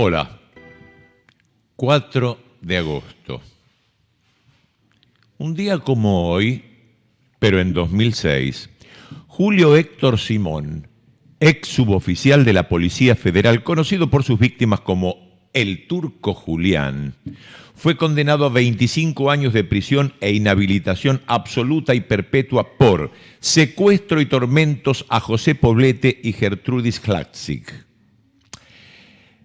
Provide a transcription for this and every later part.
Hola, 4 de agosto. Un día como hoy, pero en 2006, Julio Héctor Simón, ex suboficial de la Policía Federal, conocido por sus víctimas como el Turco Julián, fue condenado a 25 años de prisión e inhabilitación absoluta y perpetua por secuestro y tormentos a José Poblete y Gertrudis Hlatzig.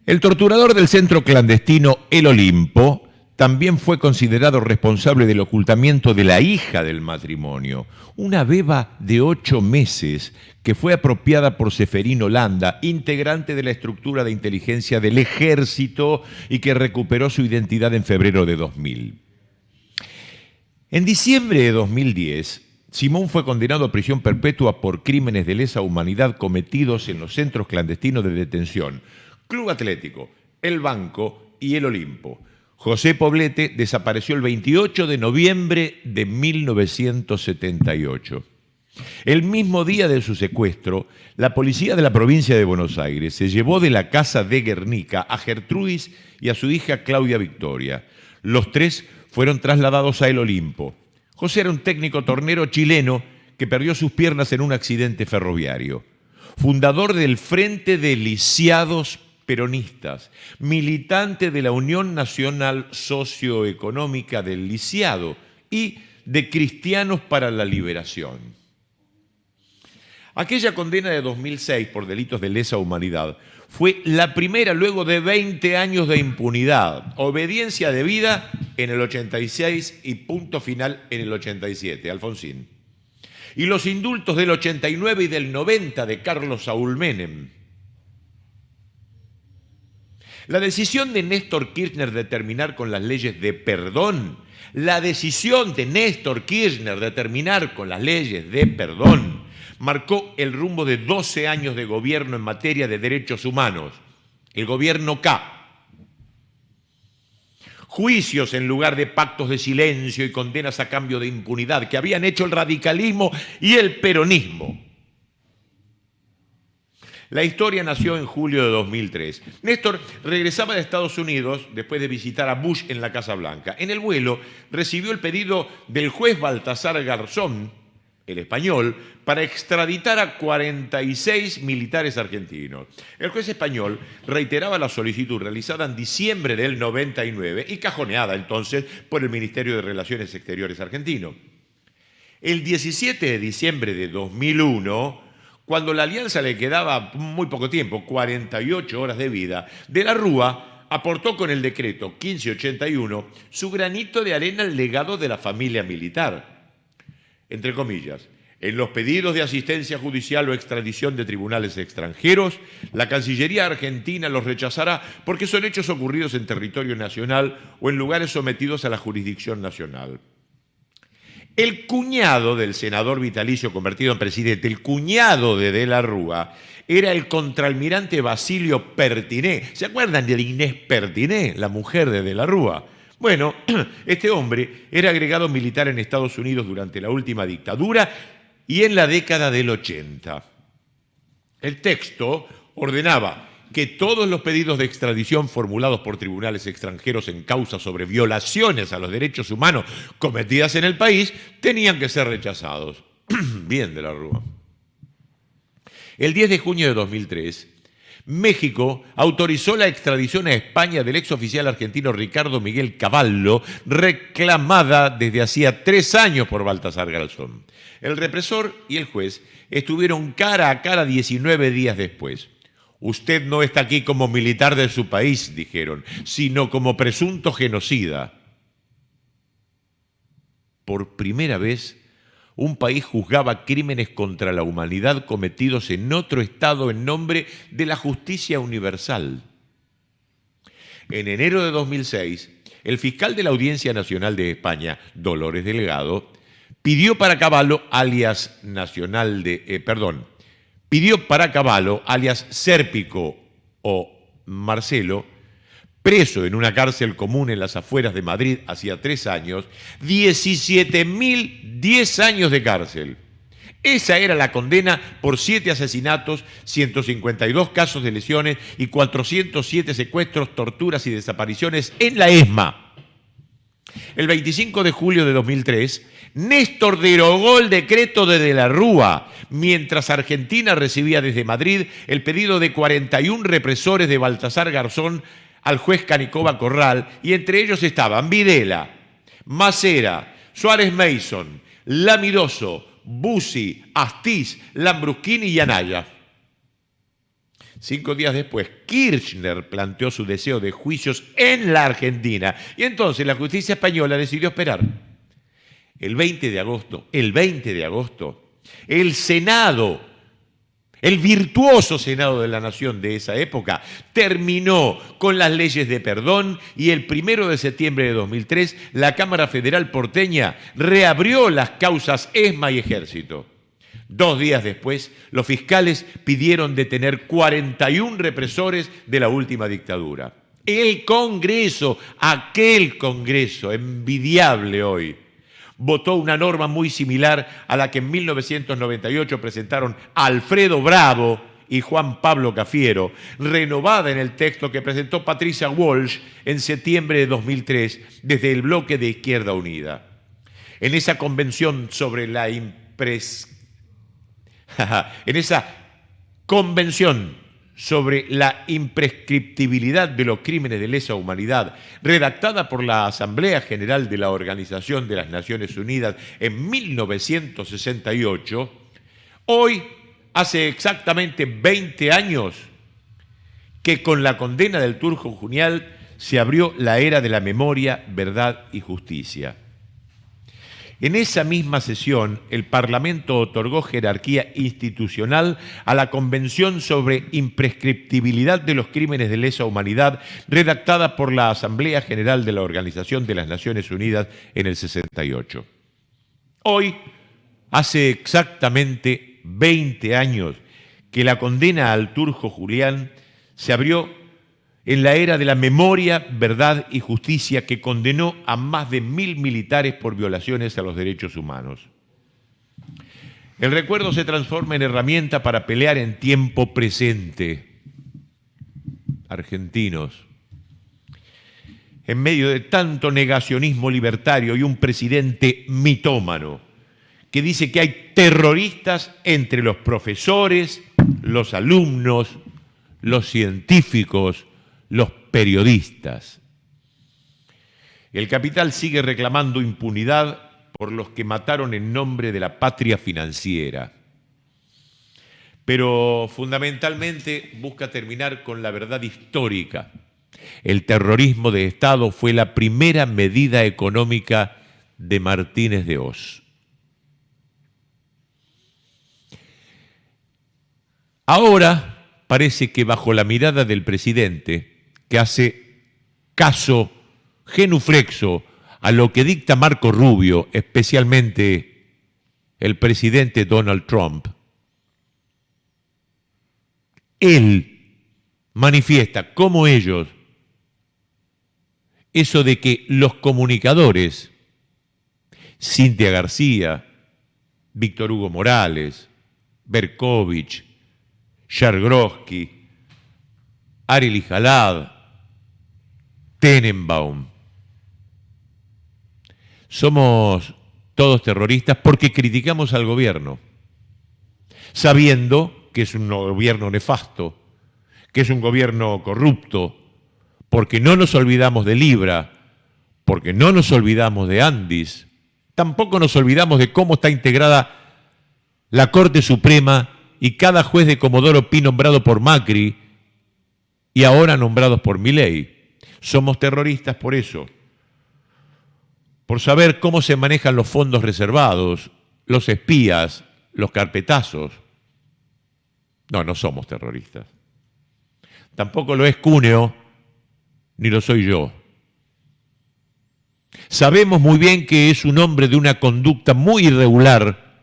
El torturador del centro clandestino El Olimpo también fue considerado responsable del ocultamiento de la hija del matrimonio, una beba de 8 meses que fue apropiada por Seferino Landa, integrante de la estructura de inteligencia del Ejército y que recuperó su identidad en febrero de 2000. En diciembre de 2010, Simón fue condenado a prisión perpetua por crímenes de lesa humanidad cometidos en los centros clandestinos de detención Club Atlético, El Banco y El Olimpo. José Poblete desapareció el 28 de noviembre de 1978. El mismo día de su secuestro, la policía de la provincia de Buenos Aires se llevó de la casa de Guernica a Gertrudis y a su hija Claudia Victoria. Los tres fueron trasladados a El Olimpo. José era un técnico tornero chileno que perdió sus piernas en un accidente ferroviario. Fundador del Frente de Lisiados Peronistas, militante de la Unión Nacional Socioeconómica del Lisiado y de Cristianos para la Liberación. Aquella condena de 2006 por delitos de lesa humanidad fue la primera luego de 20 años de impunidad, obediencia debida en el 86 y punto final en el 87, Alfonsín. Y los indultos del 89 y del 90 de Carlos Saúl Menem. La decisión de Néstor Kirchner de terminar con las leyes de perdón, marcó el rumbo de 12 años de gobierno en materia de derechos humanos, el gobierno K. Juicios en lugar de pactos de silencio y condenas a cambio de impunidad que habían hecho el radicalismo y el peronismo. La historia nació en julio de 2003. Néstor regresaba de Estados Unidos después de visitar a Bush en la Casa Blanca. En el vuelo recibió el pedido del juez Baltasar Garzón, el español, para extraditar a 46 militares argentinos. El juez español reiteraba la solicitud realizada en diciembre del 99 y cajoneada entonces por el Ministerio de Relaciones Exteriores argentino. El 17 de diciembre de 2001, cuando la alianza le quedaba muy poco tiempo, 48 horas de vida, De la Rúa aportó con el decreto 1581 su granito de arena al legado de la familia militar. Entre comillas, en los pedidos de asistencia judicial o extradición de tribunales extranjeros, la Cancillería argentina los rechazará porque son hechos ocurridos en territorio nacional o en lugares sometidos a la jurisdicción nacional. El cuñado del senador vitalicio convertido en presidente, el cuñado de la Rúa, era el contraalmirante Basilio Pertiné. ¿Se acuerdan de Inés Pertiné, la mujer de la Rúa? Bueno, este hombre era agregado militar en Estados Unidos durante la última dictadura y en la década del 80. El texto ordenaba que todos los pedidos de extradición formulados por tribunales extranjeros en causa sobre violaciones a los derechos humanos cometidas en el país tenían que ser rechazados. Bien, de la Rúa. El 10 de junio de 2003, México autorizó la extradición a España del exoficial argentino Ricardo Miguel Cavallo, reclamada desde hacía 3 años por Baltasar Garzón. El represor y el juez estuvieron cara a cara 19 días después. Usted no está aquí como militar de su país, dijeron, sino como presunto genocida. Por primera vez, un país juzgaba crímenes contra la humanidad cometidos en otro estado en nombre de la justicia universal. En enero de 2006, el fiscal de la Audiencia Nacional de España, Dolores Delgado, pidió para Cavallo, alias Sérpico o Marcelo, preso en una cárcel común en las afueras de Madrid hacía 3 años, 17.010 años de cárcel. Esa era la condena por 7 asesinatos, 152 casos de lesiones y 407 secuestros, torturas y desapariciones en la ESMA. El 25 de julio de 2003, Néstor derogó el decreto de la Rúa, mientras Argentina recibía desde Madrid el pedido de 41 represores de Baltasar Garzón al juez Canicoba Corral, y entre ellos estaban Videla, Macera, Suárez Mason, Lamidoso, Bussi, Astiz, Lambruschini y Anaya. 5 días después, Kirchner planteó su deseo de juicios en la Argentina y entonces la justicia española decidió esperar. El 20 de agosto, el Senado, el virtuoso Senado de la Nación de esa época, terminó con las leyes de perdón y el 1 de septiembre de 2003 la Cámara Federal porteña reabrió las causas ESMA y Ejército. 2 días después, los fiscales pidieron detener 41 represores de la última dictadura. El Congreso, aquel Congreso envidiable hoy, votó una norma muy similar a la que en 1998 presentaron Alfredo Bravo y Juan Pablo Cafiero, renovada en el texto que presentó Patricia Walsh en septiembre de 2003 desde el bloque de Izquierda Unida. En esa convención sobre la imprescriptibilidad de los crímenes de lesa humanidad, redactada por la Asamblea General de la Organización de las Naciones Unidas en 1968, hoy hace exactamente 20 años que con la condena del Turco Junial se abrió la era de la memoria, verdad y justicia. En esa misma sesión, el Parlamento otorgó jerarquía institucional a la Convención sobre Imprescriptibilidad de los Crímenes de Lesa Humanidad, redactada por la Asamblea General de la Organización de las Naciones Unidas en el 68. Hoy, hace exactamente 20 años que la condena al Turco Julián se abrió en la era de la memoria, verdad y justicia, que condenó a más de 1000 militares por violaciones a los derechos humanos. El recuerdo se transforma en herramienta para pelear en tiempo presente. Argentinos, en medio de tanto negacionismo libertario y un presidente mitómano que dice que hay terroristas entre los profesores, los alumnos, los científicos, los periodistas. El capital sigue reclamando impunidad por los que mataron en nombre de la patria financiera, pero fundamentalmente busca terminar con la verdad histórica. El terrorismo de Estado fue la primera medida económica de Martínez de Hoz. Ahora parece que bajo la mirada del presidente, que hace caso genuflexo a lo que dicta Marco Rubio, especialmente el presidente Donald Trump, él manifiesta como ellos eso de que los comunicadores, Cintia García, Víctor Hugo Morales, Berkovich, Shargrosky, Arely Jalad, Tenenbaum, somos todos terroristas porque criticamos al gobierno, sabiendo que es un gobierno nefasto, que es un gobierno corrupto, porque no nos olvidamos de Libra, porque no nos olvidamos de Andis, tampoco nos olvidamos de cómo está integrada la Corte Suprema y cada juez de Comodoro Pi nombrado por Macri y ahora nombrados por Milei. Somos terroristas por eso, por saber cómo se manejan los fondos reservados, los espías, los carpetazos. No somos terroristas. Tampoco lo es Cúneo, ni lo soy yo. Sabemos muy bien que es un hombre de una conducta muy irregular.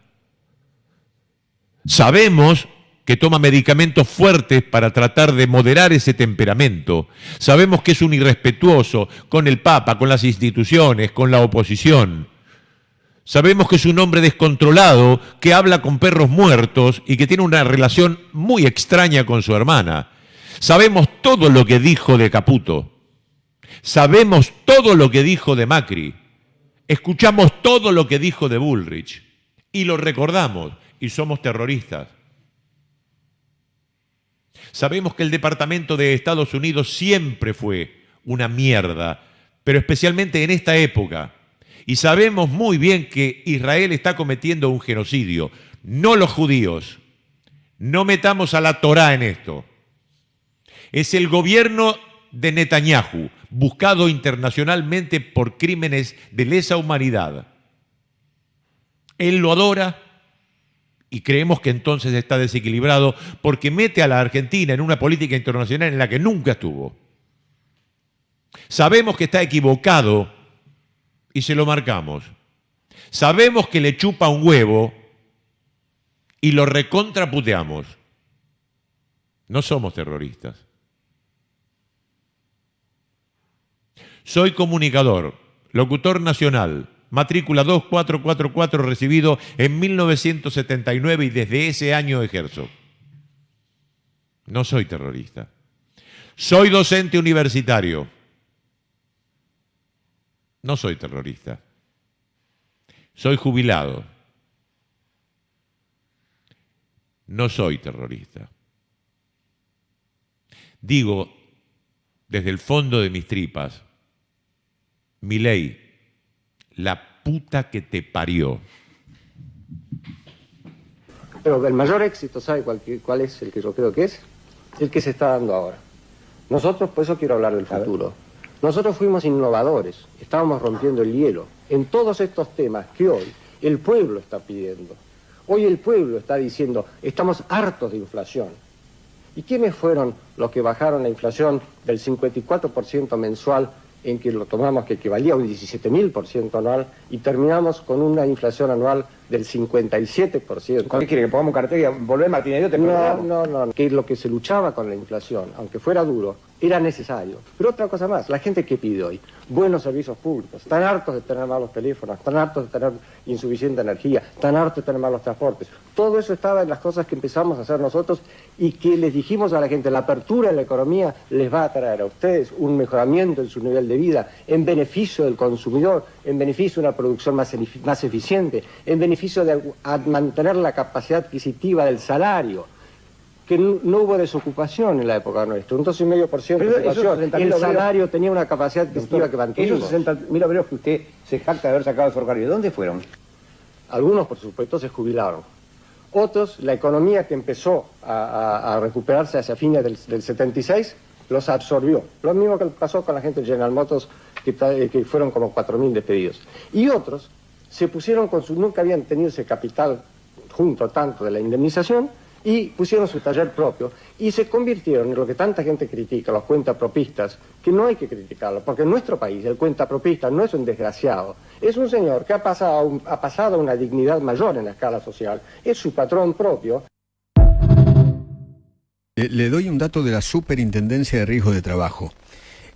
Sabemos que toma medicamentos fuertes para tratar de moderar ese temperamento. Sabemos que es un irrespetuoso con el Papa, con las instituciones, con la oposición. Sabemos que es un hombre descontrolado, que habla con perros muertos y que tiene una relación muy extraña con su hermana. Sabemos todo lo que dijo de Caputo. Sabemos todo lo que dijo de Macri. Escuchamos todo lo que dijo de Bullrich. Y lo recordamos y somos terroristas. Sabemos que el Departamento de Estados Unidos siempre fue una mierda, pero especialmente en esta época. Y sabemos muy bien que Israel está cometiendo un genocidio, no los judíos. No metamos a la Torá en esto. Es el gobierno de Netanyahu, buscado internacionalmente por crímenes de lesa humanidad. Él lo adora y creemos que entonces está desequilibrado porque mete a la Argentina en una política internacional en la que nunca estuvo. Sabemos que está equivocado y se lo marcamos. Sabemos que le chupa un huevo y lo recontraputeamos. No somos terroristas. Soy comunicador, locutor nacional, matrícula 2444, recibido en 1979 y desde ese año ejerzo. No soy terrorista. Soy docente universitario. No soy terrorista. Soy jubilado. No soy terrorista. Digo, desde el fondo de mis tripas, Milei, la puta que te parió. Pero el mayor éxito, ¿sabe cuál es el que yo creo que es? El que se está dando ahora. Nosotros, por eso quiero hablar del futuro. Nosotros fuimos innovadores, estábamos rompiendo el hielo en todos estos temas que hoy el pueblo está pidiendo. Hoy el pueblo está diciendo, estamos hartos de inflación. ¿Y quiénes fueron los que bajaron la inflación del 54% mensual en que lo tomamos, que equivalía a un 17.000% anual, y terminamos con una inflación anual del 57%? ¿Qué quiere, que pongamos cartel y volver Martínez? No, que lo que se luchaba con la inflación, aunque fuera duro, era necesario. Pero otra cosa más, la gente que pide hoy, buenos servicios públicos, están hartos de tener malos teléfonos, están hartos de tener insuficiente energía, están hartos de tener malos transportes. Todo eso estaba en las cosas que empezamos a hacer nosotros y que les dijimos a la gente, la apertura en la economía les va a traer a ustedes un mejoramiento en su nivel de vida, en beneficio del consumidor, en beneficio de una producción más eficiente, en beneficio de mantener la capacidad adquisitiva del salario. Que no hubo desocupación en la época nuestra, un 2,5% de ocupación. El salario tenía una capacidad adquisitiva que mantuvimos. Esos 60.000 obreros que usted se jacta de haber sacado de ferrocarril, ¿dónde fueron? Algunos, por supuesto, se jubilaron. Otros, la economía que empezó a recuperarse hacia fines del 76, los absorbió. Lo mismo que pasó con la gente de General Motors, que fueron como 4.000 despedidos. Y otros se pusieron nunca habían tenido ese capital junto tanto de la indemnización, y pusieron su taller propio y se convirtieron en lo que tanta gente critica, los cuentapropistas, que no hay que criticarlo, porque en nuestro país el cuentapropista no es un desgraciado, es un señor que ha pasado a una dignidad mayor en la escala social, es su patrón propio. Le doy un dato de la Superintendencia de Riesgo de Trabajo.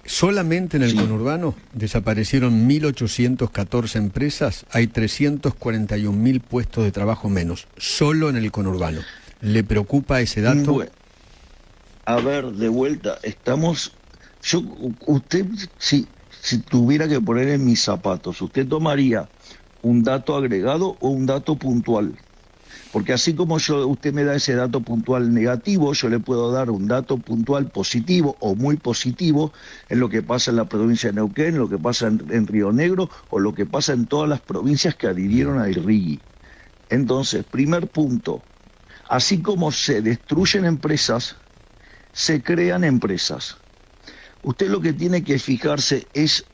Solamente en el conurbano desaparecieron 1.814 empresas, hay 341.000 puestos de trabajo menos, solo en el conurbano. ¿Le preocupa ese dato? Bueno, a ver, de vuelta, usted, si tuviera que poner en mis zapatos, ¿usted tomaría un dato agregado o un dato puntual? Porque así como usted me da ese dato puntual negativo, yo le puedo dar un dato puntual positivo o muy positivo en lo que pasa en la provincia de Neuquén, en lo que pasa en Río Negro o lo que pasa en todas las provincias que adhirieron a IRRIGI. Entonces, primer punto. Así como se destruyen empresas, se crean empresas. Usted lo que tiene que fijarse es,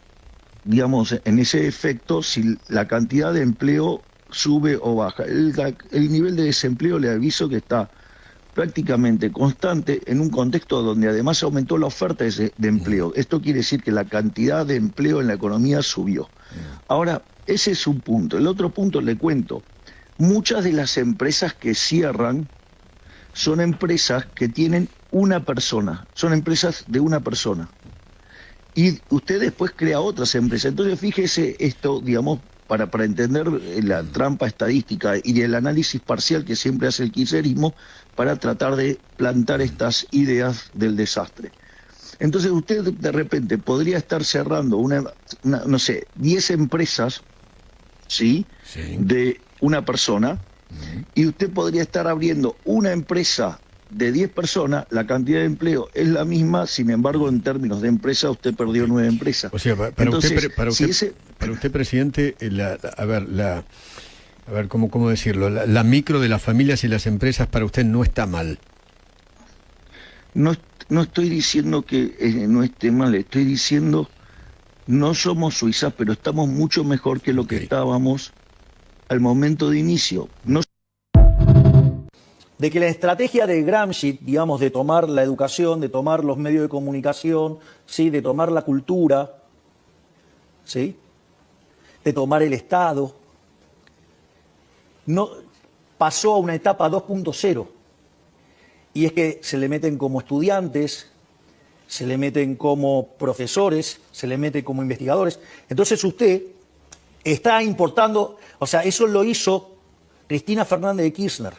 digamos, en ese efecto, si la cantidad de empleo sube o baja. El nivel de desempleo, le aviso que está prácticamente constante en un contexto donde además aumentó la oferta de empleo. Esto quiere decir que la cantidad de empleo en la economía subió. Ahora, ese es un punto. El otro punto, le cuento. Muchas de las empresas que cierran son empresas que tienen una persona, son empresas de una persona. Y usted después crea otras empresas. Entonces fíjese esto, digamos, para entender la trampa estadística y el análisis parcial que siempre hace el kirchnerismo para tratar de plantar estas ideas del desastre. Entonces usted de repente podría estar cerrando no sé, 10 empresas, ¿sí? De una persona, y usted podría estar abriendo una empresa de 10 personas, la cantidad de empleo es la misma, sin embargo, en términos de empresa, usted perdió 9 empresas. O sea, para usted, presidente, a ver, ¿cómo decirlo? La micro de las familias y las empresas para usted no está mal. No estoy diciendo que no esté mal, estoy diciendo no somos Suiza, pero estamos mucho mejor que lo que estábamos al momento de inicio. No. De que la estrategia de Gramsci, digamos, de tomar la educación, de tomar los medios de comunicación, ¿sí? De tomar la cultura, ¿sí? De tomar el Estado, no, pasó a una etapa 2.0. Y es que se le meten como estudiantes, se le meten como profesores, se le mete como investigadores. Entonces usted está importando, o sea, eso lo hizo Cristina Fernández de Kirchner,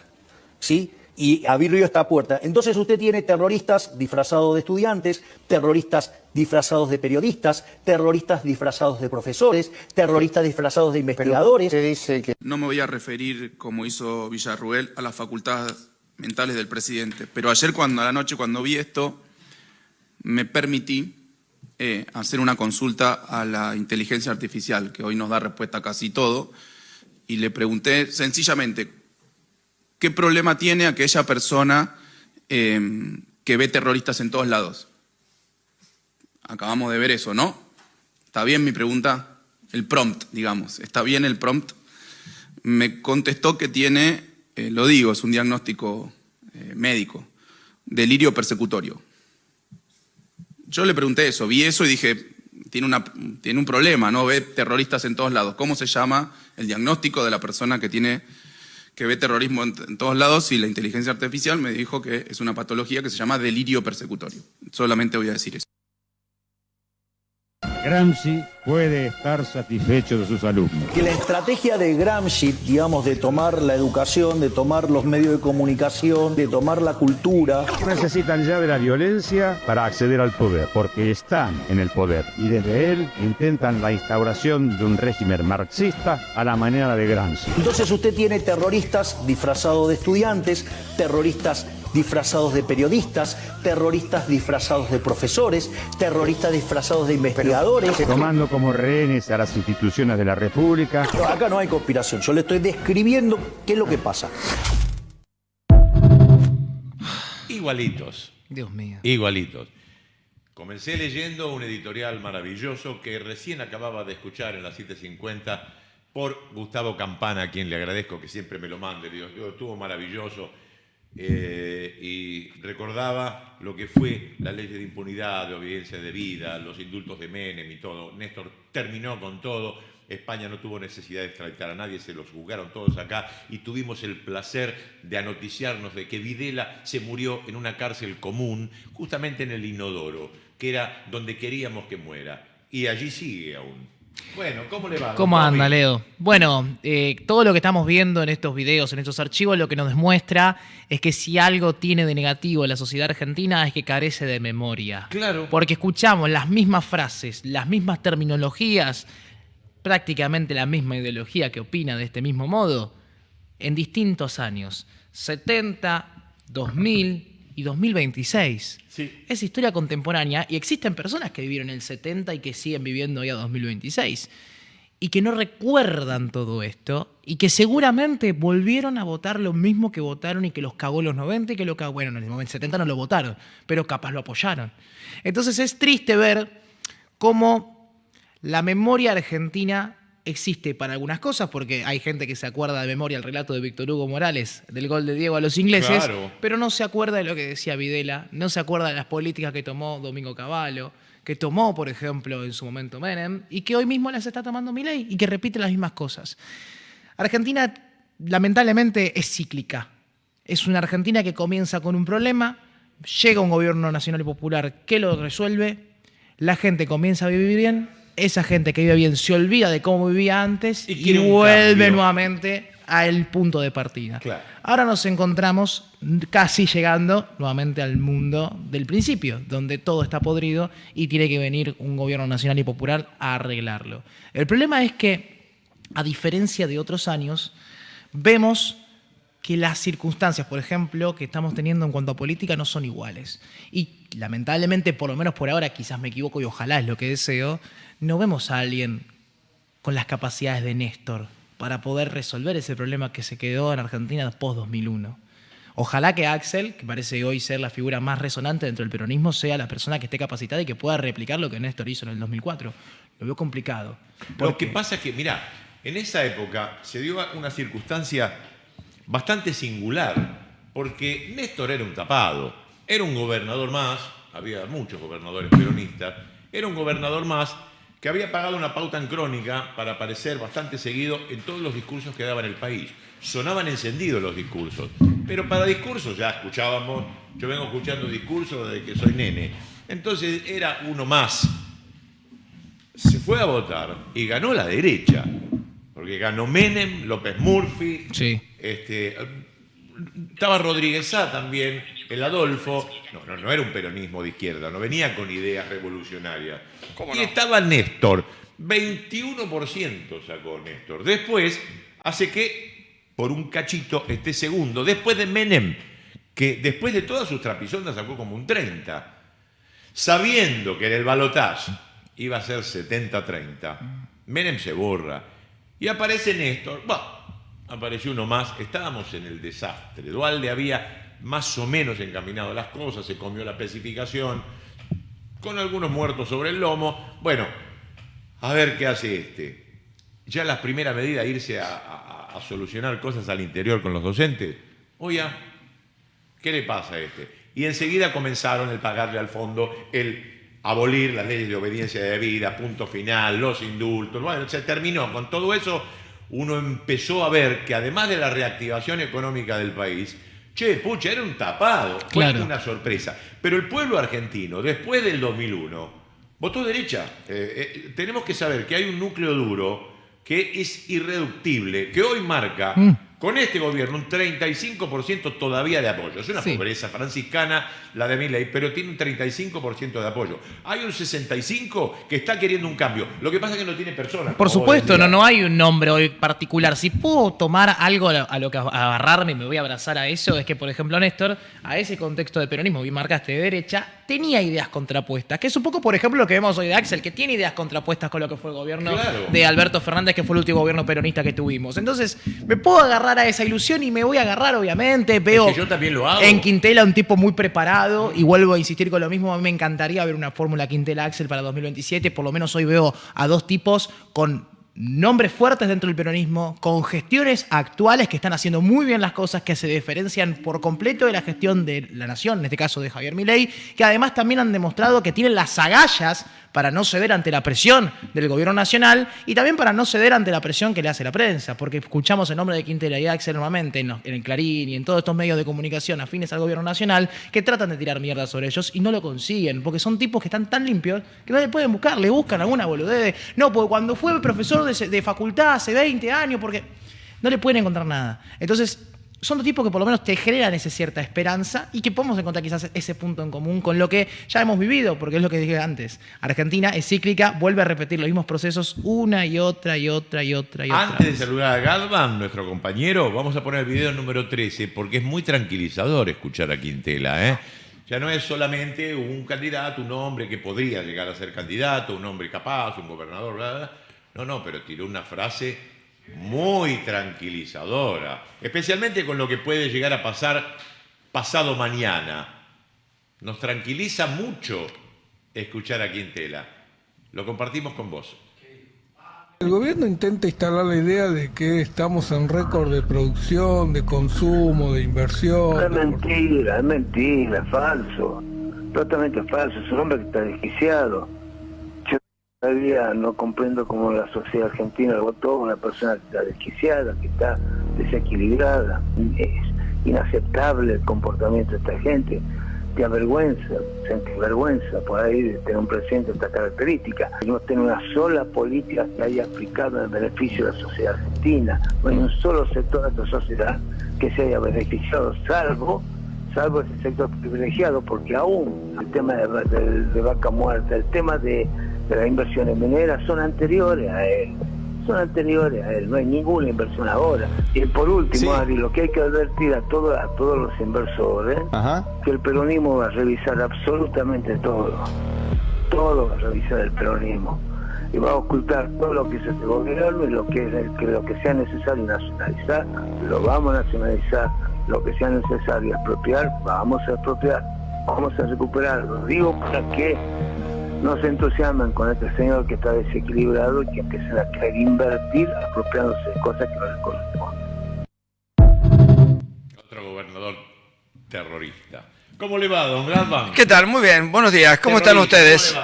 ¿sí? Y abrió esta puerta. Entonces usted tiene terroristas disfrazados de estudiantes, terroristas disfrazados de periodistas, terroristas disfrazados de profesores, terroristas disfrazados de investigadores. Pero dice que... No me voy a referir, como hizo Villarruel, a las facultades mentales del presidente. Pero ayer a la noche, cuando vi esto, me permití hacer una consulta a la inteligencia artificial, que hoy nos da respuesta a casi todo, y le pregunté sencillamente, ¿qué problema tiene aquella persona que ve terroristas en todos lados? Acabamos de ver eso, ¿no? ¿Está bien mi pregunta? El prompt, digamos. ¿Está bien el prompt? Me contestó que tiene, lo digo, es un diagnóstico médico, delirio persecutorio. Yo le pregunté eso, vi eso y dije, tiene un problema, ¿no? Ve terroristas en todos lados. ¿Cómo se llama el diagnóstico de la persona que ve terrorismo en todos lados? Y la inteligencia artificial me dijo que es una patología que se llama delirio persecutorio. Solamente voy a decir eso. Gramsci puede estar satisfecho de sus alumnos. Que la estrategia de Gramsci, digamos, de tomar la educación, de tomar los medios de comunicación, de tomar la cultura... Necesitan ya de la violencia para acceder al poder, porque están en el poder. Y desde él intentan la instauración de un régimen marxista a la manera de Gramsci. Entonces usted tiene terroristas disfrazados de estudiantes, terroristas disfrazados de periodistas, terroristas disfrazados de profesores, terroristas disfrazados de investigadores. Tomando como rehenes a las instituciones de la República. No, acá no hay conspiración, yo le estoy describiendo qué es lo que pasa. Igualitos. Dios mío. Igualitos. Comencé leyendo un editorial maravilloso que recién acababa de escuchar en las 7:50 por Gustavo Campana, a quien le agradezco que siempre me lo mande. Digo, estuvo maravilloso. Y recordaba lo que fue la ley de impunidad, de obediencia de vida, los indultos de Menem y todo. Néstor terminó con todo. España no tuvo necesidad de extraditar a nadie, se los juzgaron todos acá y tuvimos el placer de anoticiarnos de que Videla se murió en una cárcel común, justamente en el Inodoro, que era donde queríamos que muera. Y allí sigue aún. Bueno, ¿cómo le va? ¿Cómo anda, Leo? Bueno, todo lo que estamos viendo en estos videos, en estos archivos, lo que nos demuestra es que si algo tiene de negativo la sociedad argentina es que carece de memoria. Claro. Porque escuchamos las mismas frases, las mismas terminologías, prácticamente la misma ideología que opina de este mismo modo, en distintos años. 70, 2000 y 2026. Sí. Es historia contemporánea y existen personas que vivieron en el 70 y que siguen viviendo hoy a 2026 y que no recuerdan todo esto y que seguramente volvieron a votar lo mismo que votaron y que los cagó en los 90 y que lo cagó, bueno, en el 70 no lo votaron, pero capaz lo apoyaron. Entonces es triste ver cómo la memoria argentina existe para algunas cosas, porque hay gente que se acuerda de memoria el relato de Víctor Hugo Morales, del gol de Diego a los ingleses, Claro. pero no se acuerda de lo que decía Videla, no se acuerda de las políticas que tomó Domingo Cavallo, que tomó, por ejemplo, en su momento Menem, y que hoy mismo las está tomando Milei, y que repite las mismas cosas. Argentina, lamentablemente, es cíclica. Es una Argentina que comienza con un problema, llega un gobierno nacional y popular que lo resuelve, la gente comienza a vivir bien, esa gente que vive bien se olvida de cómo vivía antes Y y quiere un vuelve cambio. nuevamente al punto de partida. Claro. Ahora nos encontramos casi llegando nuevamente al mundo del principio, donde todo está podrido y tiene que venir un gobierno nacional y popular a arreglarlo. El problema es que, a diferencia de otros años, vemos que las circunstancias, por ejemplo, que estamos teniendo en cuanto a política no son iguales. Y lamentablemente, por lo menos por ahora, quizás me equivoco y ojalá es lo que deseo, no vemos a alguien con las capacidades de Néstor para poder resolver ese problema que se quedó en Argentina post-2001. Ojalá que Axel, que parece hoy ser la figura más resonante dentro del peronismo, sea la persona que esté capacitada y que pueda replicar lo que Néstor hizo en el 2004. Lo veo complicado. Lo que pasa es que, mirá, en esa época se dio una circunstancia bastante singular, porque Néstor era un tapado, era un gobernador más, había muchos gobernadores peronistas, era un gobernador más que había pagado una pauta en Crónica para aparecer bastante seguido en todos los discursos que daba en el país. Sonaban encendidos los discursos, pero para discursos ya escuchábamos, yo vengo escuchando discursos desde que soy nene, entonces era uno más. Se fue a votar y ganó la derecha, porque ganó Menem, López Murphy, Sí. Estaba Rodríguez Sá también, el Adolfo. No era un peronismo de izquierda, no venía con ideas revolucionarias. Y estaba Néstor, 21% sacó Néstor. Después hace que, por un cachito, esté segundo. Después de Menem, que después de todas sus trapisondas sacó como un 30%. Sabiendo que en el balotaje iba a ser 70-30, Menem se borra. Y aparece Néstor. Apareció uno más, estábamos en el desastre. Duhalde había más o menos encaminado las cosas, se comió la especificación, con algunos muertos sobre el lomo. Bueno, a ver qué hace este. Ya la primera medida, irse a solucionar cosas al interior con los docentes. Oiga, ¿qué le pasa a este? Y enseguida comenzaron el pagarle al fondo, el abolir las leyes de obediencia debida, punto final, los indultos. Bueno, se terminó con todo eso. Uno empezó a ver que además de la reactivación económica del país, era un tapado, fue Claro. una sorpresa. Pero el pueblo argentino, después del 2001, votó derecha. Tenemos que saber que hay un núcleo duro que es irreductible, que hoy marca, con este gobierno, un 35% todavía de apoyo. Es una Sí. pobreza franciscana la de Milei, pero tiene un 35% de apoyo. Hay un 65% que está queriendo un cambio. Lo que pasa es que no tiene personas. Por como supuesto, decía. no hay un nombre hoy particular. Si puedo tomar algo a lo que agarrarme y me voy a abrazar a eso, es que, por ejemplo, Néstor, a ese contexto de peronismo, bien marcaste de derecha, tenía ideas contrapuestas, que es un poco, por ejemplo, lo que vemos hoy de Axel, que tiene ideas contrapuestas con lo que fue el gobierno Claro. de Alberto Fernández, que fue el último gobierno peronista que tuvimos. Entonces, me puedo agarrar a esa ilusión y me voy a agarrar, obviamente. Veo Es que yo también lo hago. en Quintela un tipo muy preparado, y vuelvo a insistir con lo mismo, a mí me encantaría ver una fórmula Quintela-Axel para 2027, por lo menos hoy veo a dos tipos con nombres fuertes dentro del peronismo, con gestiones actuales que están haciendo muy bien las cosas, que se diferencian por completo de la gestión de la nación, en este caso de Javier Milei, que además también han demostrado que tienen las agallas para no ceder ante la presión del gobierno nacional y también para no ceder ante la presión que le hace la prensa, porque escuchamos el nombre de Quintela y Axel normalmente en el Clarín y en todos estos medios de comunicación afines al gobierno nacional que tratan de tirar mierda sobre ellos y no lo consiguen, porque son tipos que están tan limpios que no le pueden buscar, le buscan alguna boludez. No, porque cuando fue profesor de facultad hace 20 años, porque no le pueden encontrar nada. Entonces, son dos tipos que por lo menos te generan esa cierta esperanza y que podemos encontrar quizás ese punto en común con lo que ya hemos vivido, porque es lo que dije antes. Argentina es cíclica, vuelve a repetir los mismos procesos una y otra y otra y otra y otra Antes de vez. saludar a Galvan, nuestro compañero, vamos a poner el video número 13, porque es muy tranquilizador escuchar a Quintela, ¿eh? Ya no es solamente un candidato, un hombre que podría llegar a ser candidato, un hombre capaz, un gobernador, bla, bla. No, pero tiró una frase muy tranquilizadora, especialmente con lo que puede llegar a pasar pasado mañana. Nos tranquiliza mucho escuchar a Quintela. Lo compartimos con vos. El gobierno intenta instalar la idea de que estamos en récord de producción, de consumo, de inversión. Es mentira, es falso. Totalmente falso, es un hombre que está desquiciado. Yo todavía no comprendo cómo la sociedad argentina votó a una persona que está desquiciada, que está desequilibrada. Es inaceptable el comportamiento de esta gente. te avergüenza, sentís vergüenza por ahí de tener un presidente de esta característica. No tener una sola política que haya aplicado en beneficio de la sociedad argentina. No hay un solo sector de esta sociedad que se haya beneficiado, salvo ese sector privilegiado, porque aún el tema de Vaca Muerta, el tema de las inversiones mineras son anteriores a él. No hay ninguna inversión ahora. Y por último, Ari, lo que hay que advertir a todos los inversores, que el peronismo va a revisar absolutamente todo va a revisar el peronismo, y va a ocultar todo lo que es este gobierno, y lo que sea necesario nacionalizar, lo vamos a nacionalizar, lo que sea necesario expropiar, vamos a expropiar, vamos a recuperar. Lo digo para que no se entusiasman con este señor que está desequilibrado y que empiecen a querer invertir apropiándose de cosas que no les corresponden. Otro gobernador terrorista. ¿Cómo le va, don Gladman? ¿Qué tal? Muy bien, buenos días. ¿Cómo están ustedes?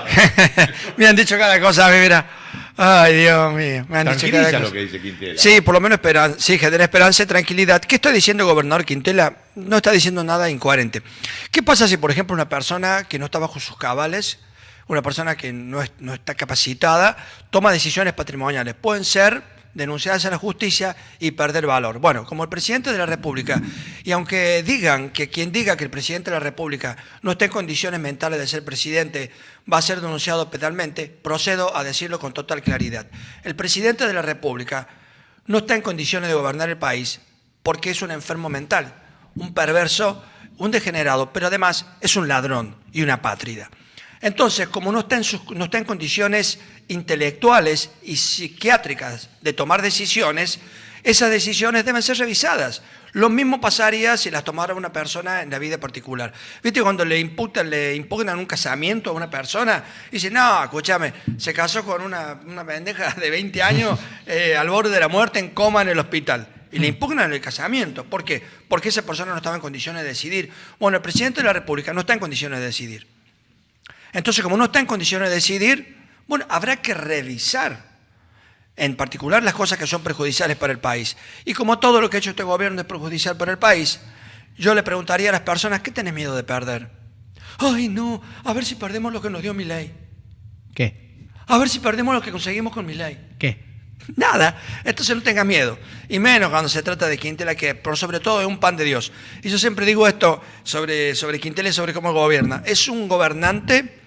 Me han dicho cada cosa, mira. Ay, Dios mío. Me han dicho cada cosa. Lo que dice Quintela. Sí, por lo menos sí, genera esperanza y tranquilidad. ¿Qué está diciendo el gobernador Quintela? No está diciendo nada incoherente. ¿Qué pasa si, por ejemplo, una persona que no está bajo sus cabales, una persona que no está capacitada, toma decisiones patrimoniales? Pueden ser denunciadas a la justicia y perder valor. Bueno, como el presidente de la República, y aunque digan que quien diga que el presidente de la República no está en condiciones mentales de ser presidente va a ser denunciado penalmente, procedo a decirlo con total claridad. El presidente de la República no está en condiciones de gobernar el país porque es un enfermo mental, un perverso, un degenerado, pero además es un ladrón y una apátrida. Entonces, como no está en condiciones intelectuales y psiquiátricas de tomar decisiones, esas decisiones deben ser revisadas. Lo mismo pasaría si las tomara una persona en la vida particular. ¿Viste cuando le impugnan un casamiento a una persona? Y dicen, no, escúchame, se casó con una pendeja de 20 años al borde de la muerte, en coma en el hospital. Y le impugnan el casamiento. ¿Por qué? Porque esa persona no estaba en condiciones de decidir. Bueno, el presidente de la República no está en condiciones de decidir. Entonces, como no está en condiciones de decidir, bueno, habrá que revisar, en particular, las cosas que son perjudiciales para el país. Y como todo lo que ha hecho este gobierno es perjudicial para el país, yo le preguntaría a las personas, ¿qué tenés miedo de perder? Ay, no, a ver si perdemos lo que nos dio Milei. ¿Qué? A ver si perdemos lo que conseguimos con Milei. ¿Qué? Nada, entonces no tenga miedo. Y menos cuando se trata de Quintela, que por sobre todo es un pan de Dios. Y yo siempre digo esto sobre Quintela y sobre cómo gobierna. Es un gobernante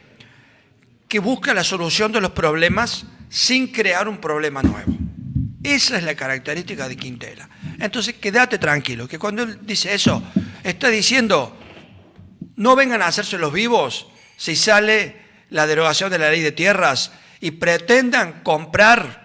que busca la solución de los problemas sin crear un problema nuevo. Esa es la característica de Quintela. Entonces, quédate tranquilo, que cuando él dice eso, está diciendo, no vengan a hacerse los vivos si sale la derogación de la ley de tierras y pretendan comprar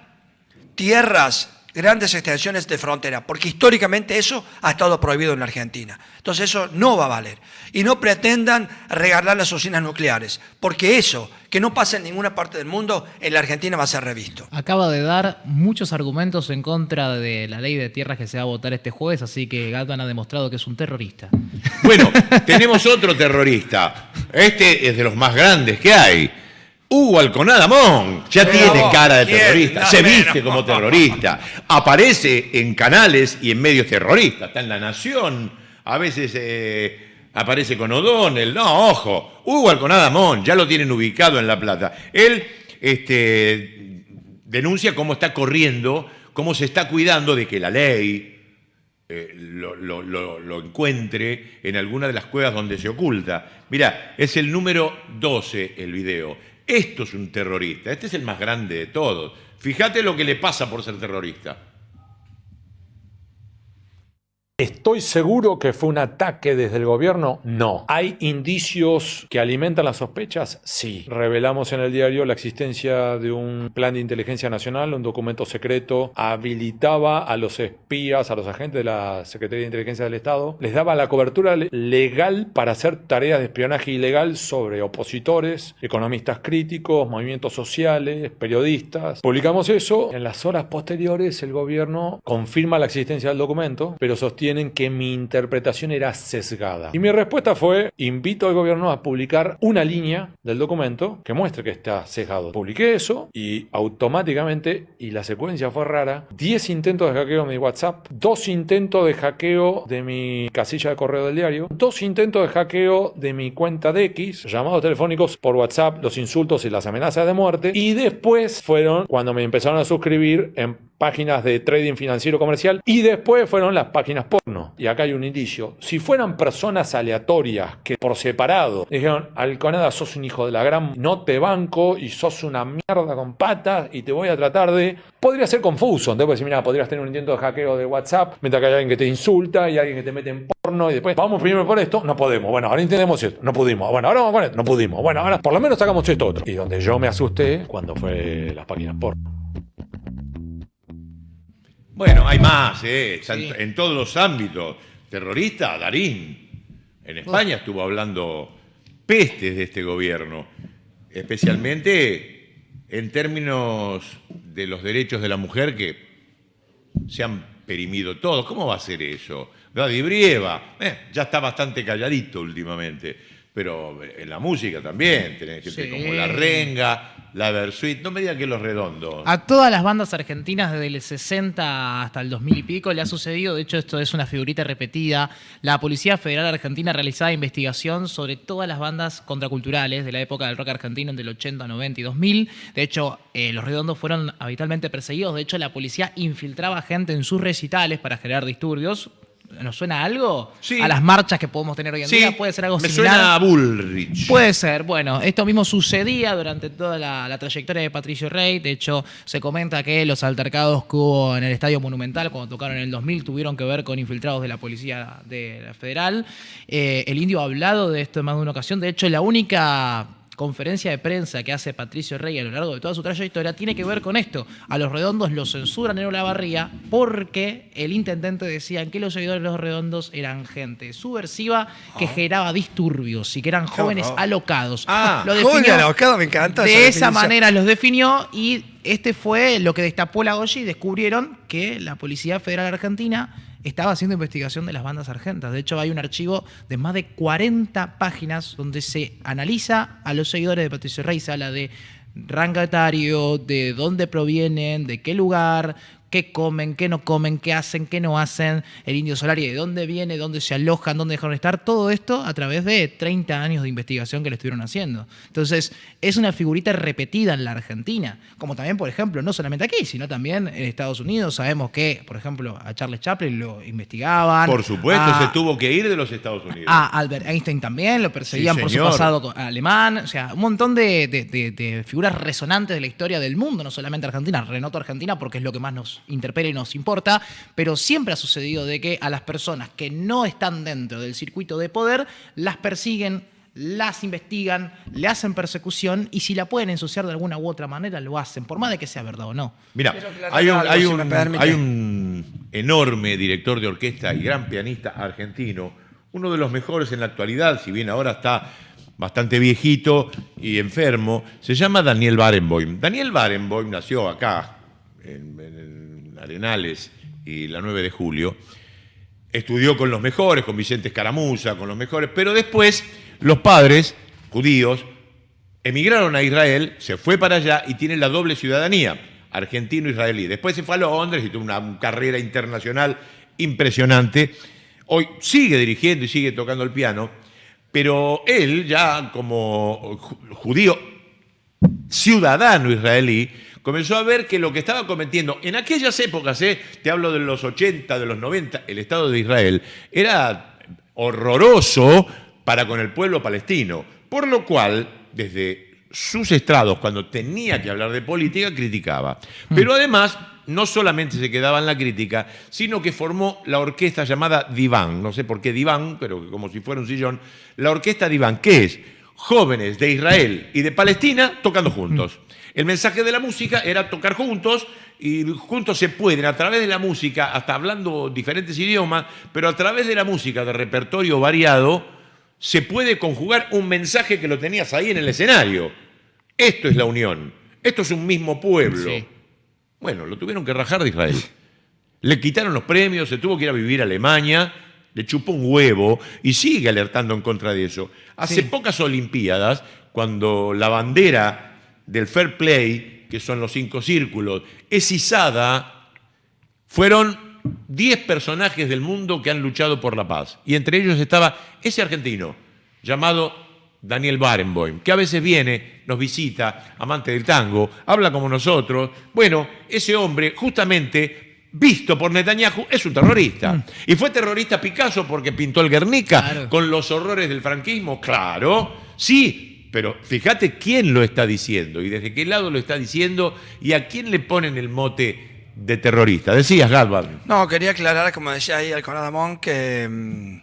tierras, grandes extensiones de frontera, porque históricamente eso ha estado prohibido en la Argentina. Entonces eso no va a valer. Y no pretendan regalar las usinas nucleares, porque eso, que no pasa en ninguna parte del mundo, en la Argentina va a ser revisto. Acaba de dar muchos argumentos en contra de la ley de tierras que se va a votar este jueves, así que Gladman ha demostrado que es un terrorista. Bueno, tenemos otro terrorista. Este es de los más grandes que hay. Hugo Alconada Monk ya tiene cara de terrorista, se viste como terrorista, aparece en canales y en medios terroristas, está en La Nación, a veces aparece con O'Donnell. No, ojo, Hugo Alconada Monk ya lo tienen ubicado en La Plata. Él denuncia cómo está corriendo, cómo se está cuidando de que la ley lo encuentre en alguna de las cuevas donde se oculta. Mirá, es el número 12 el video. Esto es un terrorista, este es el más grande de todos. Fíjate lo que le pasa por ser terrorista. ¿Estoy seguro que fue un ataque desde el gobierno? No. ¿Hay indicios que alimentan las sospechas? Sí. Revelamos en el diario la existencia de un plan de inteligencia nacional, un documento secreto, habilitaba a los espías, a los agentes de la Secretaría de Inteligencia del Estado, les daba la cobertura legal para hacer tareas de espionaje ilegal sobre opositores, economistas críticos, movimientos sociales, periodistas. Publicamos eso. En las horas posteriores el gobierno confirma la existencia del documento, pero sostiene sostienen que mi interpretación era sesgada. Y mi respuesta fue, invito al gobierno a publicar una línea del documento que muestre que está sesgado. Publiqué eso y automáticamente, y la secuencia fue rara, 10 intentos de hackeo de mi WhatsApp, 2 intentos de hackeo de mi casilla de correo del diario, 2 intentos de hackeo de mi cuenta de X, llamados telefónicos por WhatsApp, los insultos y las amenazas de muerte, y después fueron cuando me empezaron a suscribir en páginas de trading financiero comercial, y después fueron las páginas porno. Y acá hay un indicio. Si fueran personas aleatorias que por separado dijeron, Alconada, sos un hijo de la gran, no te banco y sos una mierda con patas y te voy a tratar de... Podría ser confuso. Entonces, pues, mira, podrías tener un intento de hackeo de WhatsApp mientras que hay alguien que te insulta y alguien que te mete en porno y después, vamos primero por esto, no podemos. Bueno, ahora entendemos esto, no pudimos. Bueno, ahora vamos con esto, no pudimos. Bueno, ahora por lo menos sacamos esto otro. Y donde yo me asusté cuando fue las páginas porno. Bueno, hay más, en todos los ámbitos. Terrorista, Darín. En España estuvo hablando pestes de este gobierno, especialmente en términos de los derechos de la mujer que se han perimido todos. ¿Cómo va a ser eso? Vladi Brieva, ya está bastante calladito últimamente, pero en la música también, tenés gente como La Renga, la Versuit, no me digan que Los Redondos. A todas las bandas argentinas desde el 60 hasta el 2000 y pico le ha sucedido, de hecho esto es una figurita repetida, la Policía Federal Argentina realizaba investigación sobre todas las bandas contraculturales de la época del rock argentino entre el 80, 90 y 2000. De hecho, Los Redondos fueron habitualmente perseguidos, de hecho la policía infiltraba gente en sus recitales para generar disturbios. ¿Nos suena algo? Sí. A las marchas que podemos tener hoy en día. ¿Puede ser algo me similar? suena a Bullrich. Puede ser. Bueno, esto mismo sucedía durante toda la trayectoria de Patricio Rey. De hecho, se comenta que los altercados que hubo en el Estadio Monumental cuando tocaron en el 2000 tuvieron que ver con infiltrados de la Policía de la Federal. El Indio ha hablado de esto en más de una ocasión. De hecho, la única conferencia de prensa que hace Patricio Rey a lo largo de toda su trayectoria tiene que ver con esto. A Los Redondos los censuran en Olavarría porque el intendente decía que los seguidores de Los Redondos eran gente subversiva que generaba disturbios y que eran jóvenes alocados. Jóvenes alocados, me encanta. De esa manera los definió y este fue lo que destapó la olla y descubrieron que la Policía Federal Argentina estaba haciendo investigación de las bandas argentas. De hecho, hay un archivo de más de 40 páginas donde se analiza a los seguidores de Patricio Rey. Se habla de rango etario, de dónde provienen, de qué lugar, qué comen, qué no comen, qué hacen, qué no hacen, el Indio Solari, de dónde viene, dónde se alojan, dónde dejaron de estar. Todo esto a través de 30 años de investigación que le estuvieron haciendo. Entonces, es una figurita repetida en la Argentina. Como también, por ejemplo, no solamente aquí, sino también en Estados Unidos. Sabemos que, por ejemplo, a Charles Chaplin lo investigaban. Por supuesto, se tuvo que ir de los Estados Unidos. A Albert Einstein también, lo perseguían por su pasado alemán. O sea, un montón de figuras resonantes de la historia del mundo, no solamente Argentina. Renoto Argentina porque es lo que más nos interpela y nos importa, pero siempre ha sucedido de que a las personas que no están dentro del circuito de poder las persiguen, las investigan, le hacen persecución y si la pueden ensuciar de alguna u otra manera lo hacen, por más de que sea verdad o no. Mira, hay un enorme director de orquesta y gran pianista argentino, uno de los mejores en la actualidad, si bien ahora está bastante viejito y enfermo, se llama Daniel Barenboim. Daniel Barenboim nació acá, en Arenales y la 9 de Julio, estudió con los mejores, con Vicente Escaramuza, con los mejores, pero después los padres judíos emigraron a Israel, se fue para allá y tiene la doble ciudadanía, argentino-israelí. Después se fue a Londres y tuvo una carrera internacional impresionante. Hoy sigue dirigiendo y sigue tocando el piano, pero él ya como judío ciudadano israelí, comenzó a ver que lo que estaba cometiendo en aquellas épocas, te hablo de los 80, de los 90, el Estado de Israel, era horroroso para con el pueblo palestino. Por lo cual, desde sus estrados, cuando tenía que hablar de política, criticaba. Pero además, no solamente se quedaba en la crítica, sino que formó la orquesta llamada Diván. No sé por qué Diván, pero como si fuera un sillón. La orquesta Diván, que es jóvenes de Israel y de Palestina tocando juntos. El mensaje de la música era tocar juntos y juntos se pueden, a través de la música, hasta hablando diferentes idiomas, pero a través de la música de repertorio variado, se puede conjugar un mensaje que lo tenías ahí en el escenario. Esto es la unión. Esto es un mismo pueblo. Sí. Bueno, lo tuvieron que rajar de Israel. Le quitaron los premios, se tuvo que ir a vivir a Alemania, le chupó un huevo y sigue alertando en contra de eso. Hace pocas Olimpiadas, cuando la bandera del fair play, que son los 5 círculos, es izada, fueron 10 personajes del mundo que han luchado por la paz. Y entre ellos estaba ese argentino, llamado Daniel Barenboim, que a veces viene, nos visita, amante del tango, habla como nosotros. Bueno, ese hombre, justamente visto por Netanyahu, es un terrorista. ¿Y fue terrorista Picasso porque pintó el Guernica con los horrores del franquismo? Claro, sí, pero fíjate quién lo está diciendo y desde qué lado lo está diciendo y a quién le ponen el mote de terrorista. Decías, Galvan. No, quería aclarar, como decía ahí Alconada Mon, que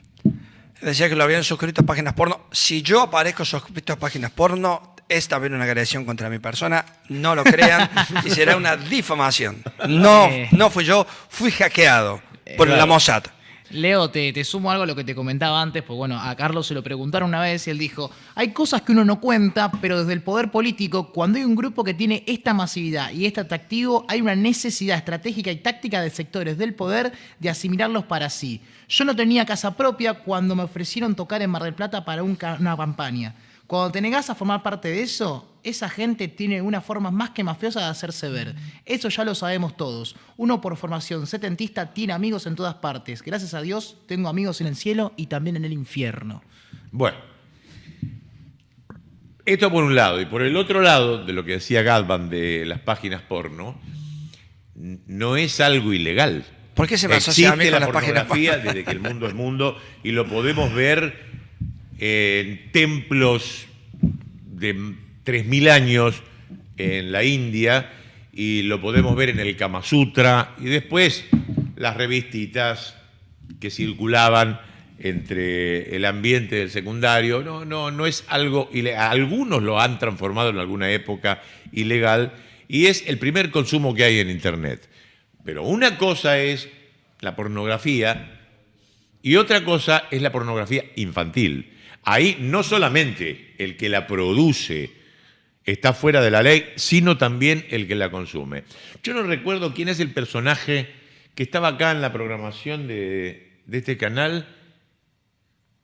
decía que lo habían suscrito a páginas porno. Si yo aparezco suscrito a páginas porno, es también una agresión contra mi persona. No lo crean y será una difamación. No fui yo, fui hackeado por la Mossad. Leo, te sumo algo a lo que te comentaba antes, porque bueno, a Carlos se lo preguntaron una vez y él dijo, hay cosas que uno no cuenta, pero desde el poder político, cuando hay un grupo que tiene esta masividad y este atractivo, hay una necesidad estratégica y táctica de sectores del poder de asimilarlos para sí. Yo no tenía casa propia cuando me ofrecieron tocar en Mar del Plata para una campaña. Cuando te negás a formar parte de eso, esa gente tiene una forma más que mafiosa de hacerse ver. Eso ya lo sabemos todos. Uno por formación setentista tiene amigos en todas partes. Gracias a Dios tengo amigos en el cielo y también en el infierno. Bueno, esto por un lado. Y por el otro lado, de lo que decía Galvan de las páginas porno, no es algo ilegal. ¿Por qué se me asocia a mí con las páginas porno? Existe la pornografía desde que el mundo es mundo y lo podemos ver en templos de 3.000 años en la India y lo podemos ver en el Kama Sutra y después las revistitas que circulaban entre el ambiente del secundario. No es algo ilegal. Algunos lo han transformado en alguna época ilegal y es el primer consumo que hay en Internet. Pero una cosa es la pornografía y otra cosa es la pornografía infantil. Ahí no solamente el que la produce está fuera de la ley, sino también el que la consume. Yo no recuerdo quién es el personaje que estaba acá en la programación de este canal.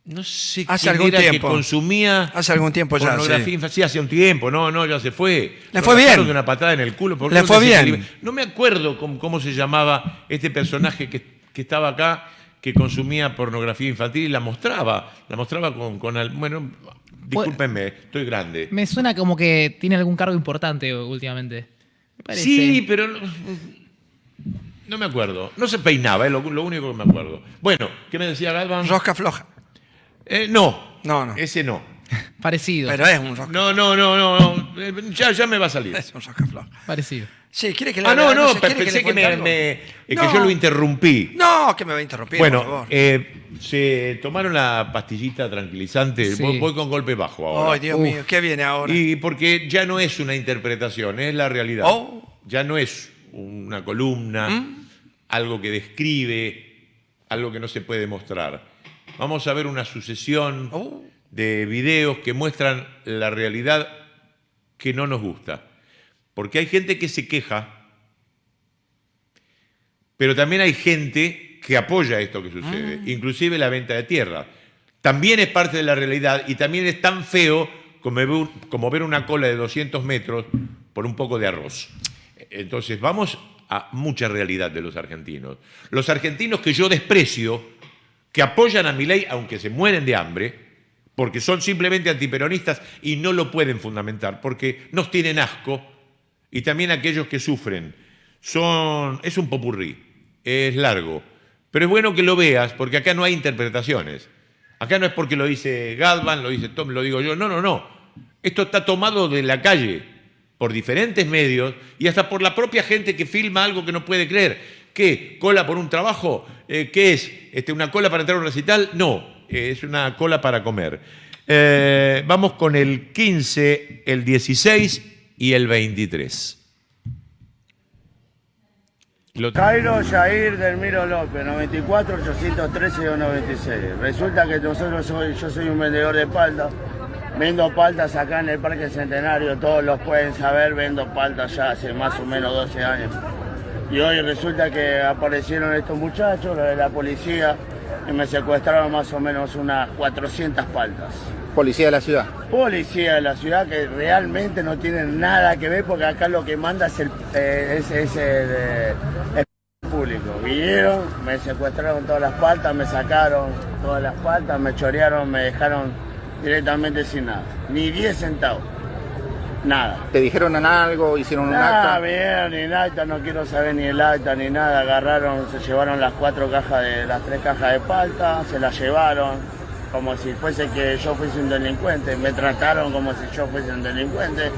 No sé hace quién era que consumía hace algún tiempo ya. Pornografía infantil. Sí, hace un tiempo. No, ya se fue. Le fue bien. De una patada en el culo. Le fue bien. No me acuerdo cómo se llamaba este personaje que estaba acá, que consumía pornografía infantil y la mostraba con bueno, discúlpenme, estoy grande. Me suena como que tiene algún cargo importante últimamente. Me parece. Sí, pero no me acuerdo. No se peinaba, es lo único que me acuerdo. Bueno, ¿qué me decía Galvan? Rosca floja. No, ese no. Parecido. Pero es un rosca. No. Ya me va a salir. Es un rosca floja. Parecido. Sí, ¿quiere que le pensé que yo lo interrumpí. No, que me va a interrumpir, bueno, por favor. Se tomaron la pastillita tranquilizante. Sí. Voy con golpe bajo ahora. Ay, Dios mío, ¿qué viene ahora? Y porque ya no es una interpretación, es la realidad. Ya no es una columna, algo que describe, algo que no se puede mostrar. Vamos a ver una sucesión de videos que muestran la realidad que no nos gusta. Porque hay gente que se queja, pero también hay gente que apoya esto que sucede, inclusive la venta de tierra. También es parte de la realidad y también es tan feo como ver una cola de 200 metros por un poco de arroz. Entonces vamos a mucha realidad de los argentinos. Los argentinos que yo desprecio, que apoyan a Milei aunque se mueren de hambre, porque son simplemente antiperonistas y no lo pueden fundamentar, porque nos tienen asco. Y también aquellos que sufren. Es un popurrí, es largo. Pero es bueno que lo veas, porque acá no hay interpretaciones. Acá no es porque lo dice Galvan, lo dice Tom, lo digo yo. No. Esto está tomado de la calle, por diferentes medios, y hasta por la propia gente que filma algo que no puede creer. ¿Qué? ¿Cola por un trabajo? ¿Qué es? ¿Una cola para entrar a un recital? No, es una cola para comer. Vamos con el 15, el 16... y el 23. Cairo Jair Delmiro López, 94 813 296. Resulta que yo soy un vendedor de paltas. Vendo paltas acá en el Parque Centenario, todos los pueden saber, vendo paltas ya hace más o menos 12 años. Y hoy resulta que aparecieron estos muchachos, los de la policía, y me secuestraron más o menos unas 400 paltas. Policía de la ciudad. Policía de la ciudad que realmente no tienen nada que ver porque acá lo que manda es el público. Vinieron, me secuestraron todas las paltas, me sacaron todas las paltas, me chorearon, me dejaron directamente sin nada. Ni 10 centavos. Nada. ¿Te dijeron algo? ¿Hicieron un Nada, acta? bien, ni el acta, no quiero saber ni el acta ni nada. Agarraron, se llevaron las 3 cajas de palta, se las llevaron como si fuese que yo fuese un delincuente. Me trataron como si yo fuese un delincuente.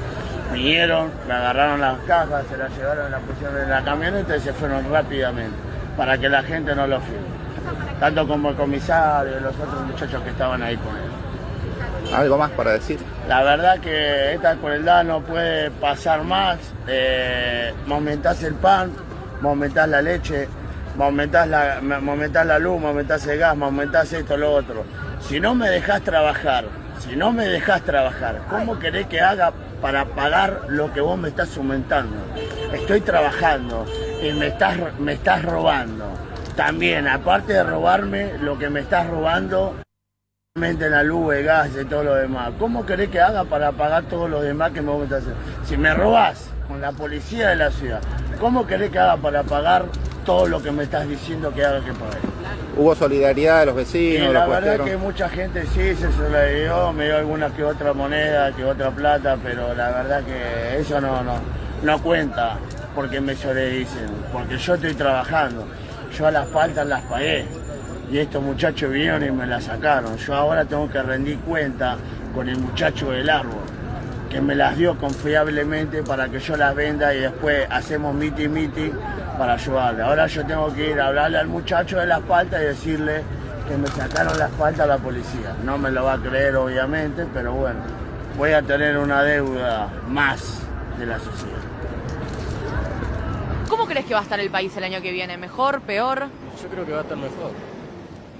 Vinieron, me agarraron las cajas, se las llevaron, las pusieron en la camioneta y se fueron rápidamente para que la gente no lo firme. Tanto como el comisario y los otros muchachos que estaban ahí con él. ¿Algo más para decir? La verdad que esta crueldad no puede pasar más. Me aumentás el pan, me aumentás la leche, me aumentás la luz, me aumentás el gas, me aumentás esto, lo otro. Si no me dejás trabajar, ¿cómo querés que haga para pagar lo que vos me estás aumentando? Estoy trabajando y me estás robando. También, aparte de robarme, lo que me estás robando, la luz, el gas y todo lo demás. ¿Cómo querés que haga para pagar todo lo demás que me vos me estás haciendo? Si me robás con la policía de la ciudad, ¿cómo querés que haga para pagar todo lo que me estás diciendo que haga que pague? ¿Hubo solidaridad de los vecinos? Y la verdad que mucha gente sí se solidarizó, me dio alguna que otra moneda, que otra plata, pero la verdad que eso no cuenta porque me solidaricen, porque yo estoy trabajando, yo a las faltas las pagué y estos muchachos vinieron y me las sacaron. Yo ahora tengo que rendir cuenta con el muchacho del árbol, que me las dio confiablemente para que yo las venda y después hacemos meeting para ayudarle. Ahora yo tengo que ir a hablarle al muchacho de las faltas y decirle que me sacaron las faltas a la policía. No me lo va a creer obviamente, pero bueno, voy a tener una deuda más de la sociedad. ¿Cómo crees que va a estar el país el año que viene? ¿Mejor, peor? Yo creo que va a estar mejor.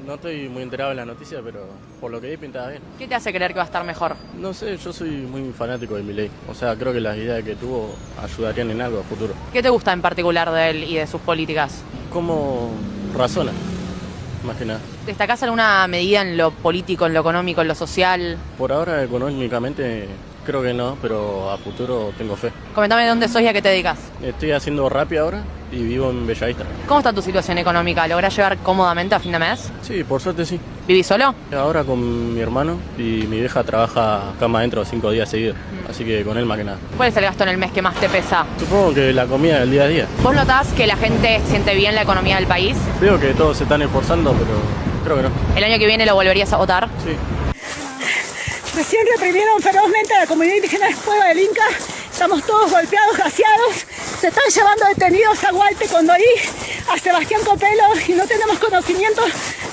No estoy muy enterado de la noticia, pero por lo que vi pintaba bien. ¿Qué te hace creer que va a estar mejor? No sé, yo soy muy fanático de Milei. O sea, creo que las ideas que tuvo ayudarían en algo a futuro. ¿Qué te gusta en particular de él y de sus políticas? ¿Cómo razona? Más que nada. ¿Destacás alguna medida en lo político, en lo económico, en lo social? Por ahora, económicamente, creo que no, pero a futuro tengo fe. Comentame de dónde sos y a qué te dedicas. Estoy haciendo Rappi ahora y vivo en Bellavista. ¿Cómo está tu situación económica? ¿Lográs llevar cómodamente a fin de mes? Sí, por suerte sí. ¿Vivís solo? Ahora con mi hermano y mi vieja trabaja cama adentro 5 días seguidos, así que con él más que nada. ¿Cuál es el gasto en el mes que más te pesa? Supongo que la comida del día a día. ¿Vos notás que la gente siente bien la economía del país? Creo que todos se están esforzando, pero creo que no. ¿El año que viene lo volverías a votar? Sí. Recién reprimieron ferozmente a la comunidad indígena de Cueva del Inca. Estamos todos golpeados, gaseados. Se están llevando detenidos a Gualte, Condorí, a Sebastián Copelo y no tenemos conocimiento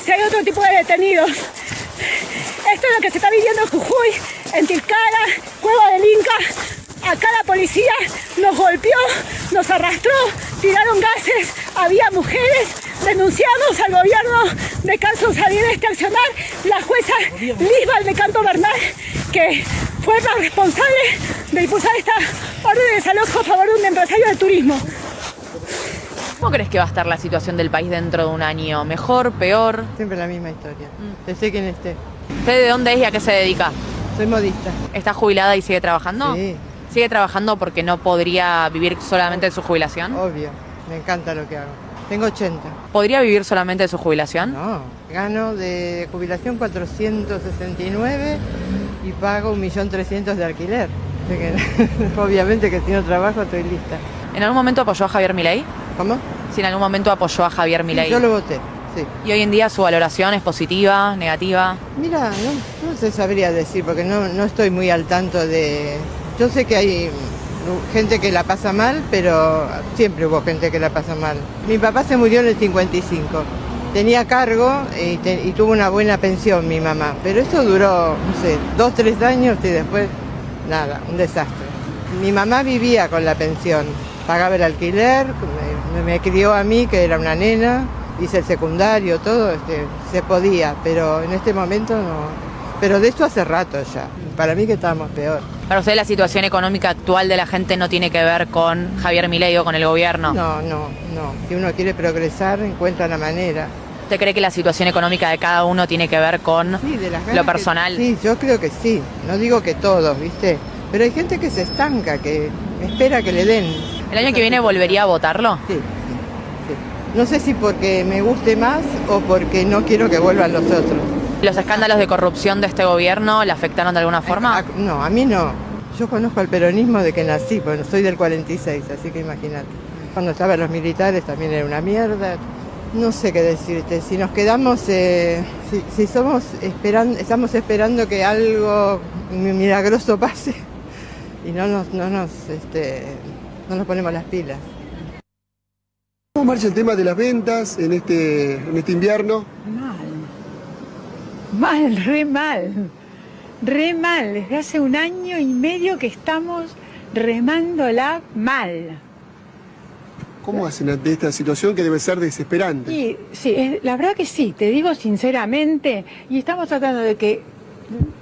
si hay otro tipo de detenidos. Esto es lo que se está viviendo en Jujuy, en Tilcara, Cueva del Inca. Acá la policía nos golpeó, nos arrastró, tiraron gases, había mujeres. Denunciamos al gobierno de Carlos Javier este accionar, la jueza Lisbal de Canto Bernal, que fue la responsable de impulsar esta orden de desalojo a favor de un empresario de turismo. ¿Cómo crees que va a estar la situación del país dentro de un año? ¿Mejor, peor? Siempre la misma historia, esté quien esté. ¿Usted de dónde es y a qué se dedica? Soy modista. ¿Está jubilada y sigue trabajando? Sí. ¿Sigue trabajando porque no podría vivir solamente de su jubilación? Obvio, me encanta lo que hago. Tengo 80. ¿Podría vivir solamente de su jubilación? No, gano de jubilación 469 y pago 1.300.000 de alquiler. Así que, obviamente que si no trabajo estoy lista. ¿En algún momento apoyó a Javier Milei? ¿Cómo? Si en algún momento apoyó a Javier Milei. Sí, yo lo voté, sí. ¿Y hoy en día su valoración es positiva, negativa? Mira, no se sabría decir porque no estoy muy al tanto de... Yo sé que hay gente que la pasa mal, pero siempre hubo gente que la pasa mal. Mi papá se murió en el 55. Tenía cargo y tuvo una buena pensión mi mamá, pero eso duró, no sé, 2, 3 años y después, nada, un desastre. Mi mamá vivía con la pensión, pagaba el alquiler, me crió a mí, que era una nena, hice el secundario, todo, se podía, pero en este momento no. Pero de esto hace rato ya. para mí que estamos peor. Para usted la situación económica actual de la gente no tiene que ver con Javier Milei o con el gobierno. No. Si uno quiere progresar, encuentra la manera. ¿Usted cree que la situación económica de cada uno tiene que ver con lo personal? Sí, yo creo que sí. No digo que todos, ¿viste? Pero hay gente que se estanca, que espera que le den. ¿El año que viene volvería a votarlo? Sí. No sé si porque me guste más o porque no quiero que vuelvan los otros. ¿Los escándalos de corrupción de este gobierno le afectaron de alguna forma? No, a mí no. Yo conozco el peronismo de que nací, bueno, soy del 46, así que imagínate. Cuando estaban los militares también era una mierda. No sé qué decirte. Si nos quedamos, si estamos esperando que algo milagroso pase y no nos ponemos las pilas. ¿Cómo marcha el tema de las ventas en este invierno? Re mal. Desde hace 1 año y medio que estamos remándola mal. ¿Cómo hacen ante esta situación que debe ser desesperante? Sí, la verdad que sí, te digo sinceramente, y estamos tratando de que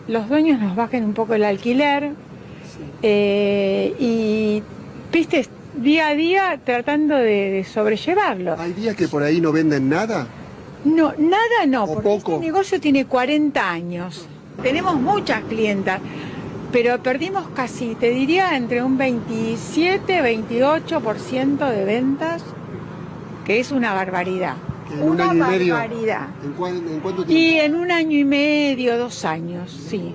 los dueños nos bajen un poco el alquiler, y, viste, día a día tratando de sobrellevarlo. ¿Hay días que por ahí no venden nada? No, nada no, porque poco. este negocio tiene 40 años. Tenemos muchas clientas, pero perdimos casi, te diría, entre un 27-28% de ventas, que es una barbaridad. Una barbaridad. ¿En cuánto tiempo? Y en 1 año y medio, 2 años, sí.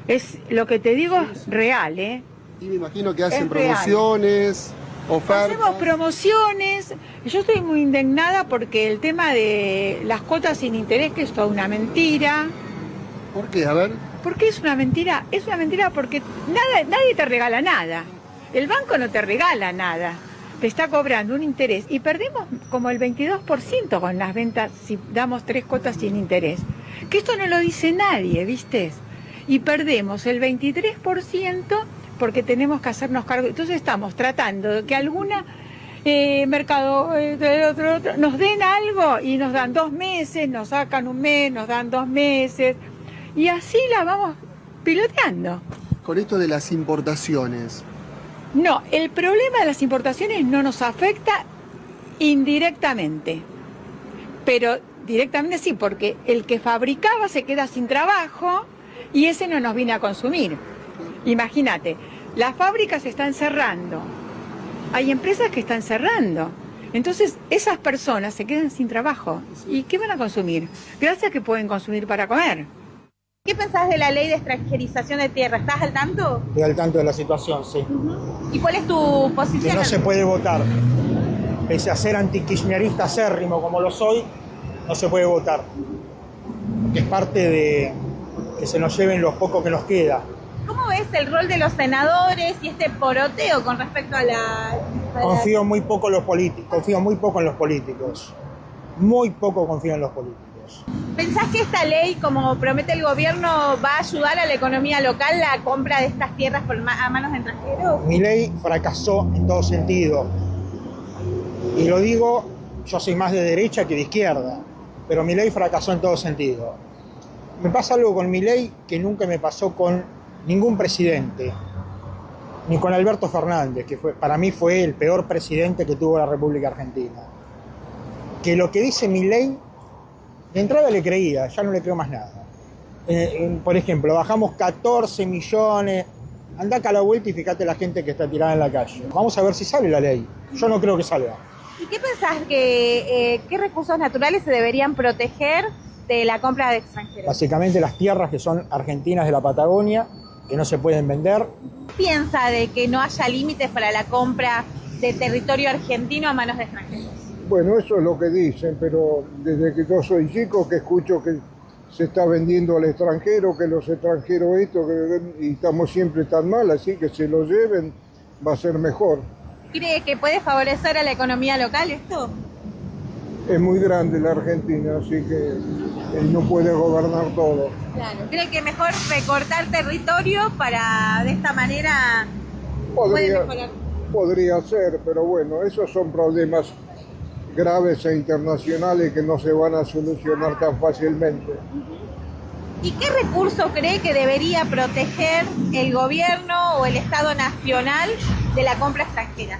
Es lo que te digo es real, ¿eh? Y me imagino que hacen Es real. promociones, ofertas. Hacemos promociones. Yo estoy muy indignada porque el tema de las cuotas sin interés, que es toda una mentira. ¿Por qué? A ver. ¿Por qué es una mentira? Es una mentira porque nadie te regala nada. El banco no te regala nada. Te está cobrando un interés y perdemos como el 22% con las ventas si damos 3 cuotas sin interés. Que esto no lo dice nadie, ¿viste? Y perdemos el 23% porque tenemos que hacernos cargo. Entonces estamos tratando de que alguna mercado otro, nos den algo y nos dan 2 meses, nos sacan 1 mes, nos dan 2 meses. Y así la vamos piloteando. Con esto de las importaciones. No, el problema de las importaciones no nos afecta indirectamente. Pero directamente sí, porque el que fabricaba se queda sin trabajo y ese no nos viene a consumir. Imagínate, las fábricas están cerrando. Hay empresas que están cerrando. Entonces, esas personas se quedan sin trabajo. ¿Y qué van a consumir? Gracias que pueden consumir para comer. ¿Qué pensás de la ley de extranjerización de tierra? ¿Estás al tanto? Estoy al tanto de la situación, sí. ¿Y cuál es tu posición? Que no se puede votar. Pese a ser antikirchnerista acérrimo como lo soy, no se puede votar. Que es parte de que se nos lleven los pocos que nos queda. ¿Cómo ves el rol de los senadores y este poroteo con respecto a la... Confío muy poco en los políticos. Muy poco confío en los políticos. ¿Pensás que esta ley, como promete el gobierno, va a ayudar a la economía local la compra de estas tierras a manos de extranjeros? Mi ley fracasó en todo sentido. Y lo digo, yo soy más de derecha que de izquierda, pero mi ley fracasó en todo sentido. Me pasa algo con mi ley que nunca me pasó con ningún presidente, ni con Alberto Fernández, que para mí fue el peor presidente que tuvo la República Argentina. Que lo que dice mi ley, de entrada le creía, ya no le creo más nada. Por ejemplo, bajamos 14 millones, andá acá a la vuelta y fíjate la gente que está tirada en la calle. Vamos a ver si sale la ley. Yo no creo que salga. ¿Y qué pensás qué recursos naturales se deberían proteger de la compra de extranjeros? Básicamente las tierras que son argentinas de la Patagonia, que no se pueden vender. ¿Qué piensa de que no haya límites para la compra de territorio argentino a manos de extranjeros? Bueno, eso es lo que dicen, pero desde que yo soy chico que escucho que se está vendiendo al extranjero, que los extranjeros y estamos siempre tan mal, así que se lo lleven, va a ser mejor. ¿Cree que puede favorecer a la economía local esto? Es muy grande la Argentina, así que él no puede gobernar todo. Claro. ¿Cree que mejor recortar territorio para de esta manera puede mejorar? Podría ser, pero bueno, esos son problemas graves e internacionales que no se van a solucionar tan fácilmente. ¿Y qué recurso cree que debería proteger el gobierno o el Estado nacional de la compra extranjera?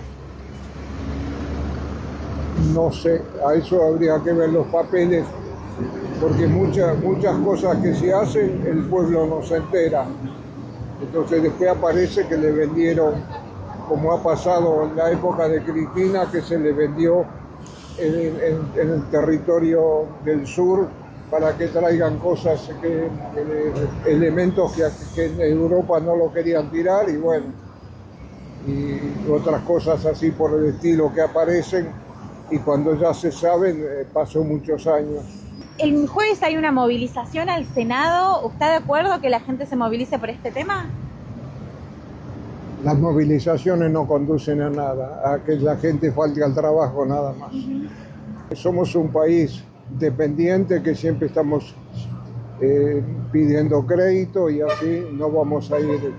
No sé, a eso habría que ver los papeles, porque muchas cosas que se hacen el pueblo no se entera. Entonces después aparece que le vendieron, como ha pasado en la época de Cristina, que se le vendió en el territorio del sur para que traigan cosas, elementos que en Europa no lo querían tirar, y bueno, y otras cosas así por el estilo que aparecen, y cuando ya se saben, pasó muchos años. El jueves hay una movilización al Senado. ¿Está de acuerdo que la gente se movilice por este tema? Las movilizaciones no conducen a nada, a que la gente falte al trabajo nada más. Somos un país dependiente que siempre estamos pidiendo crédito y así no vamos a ir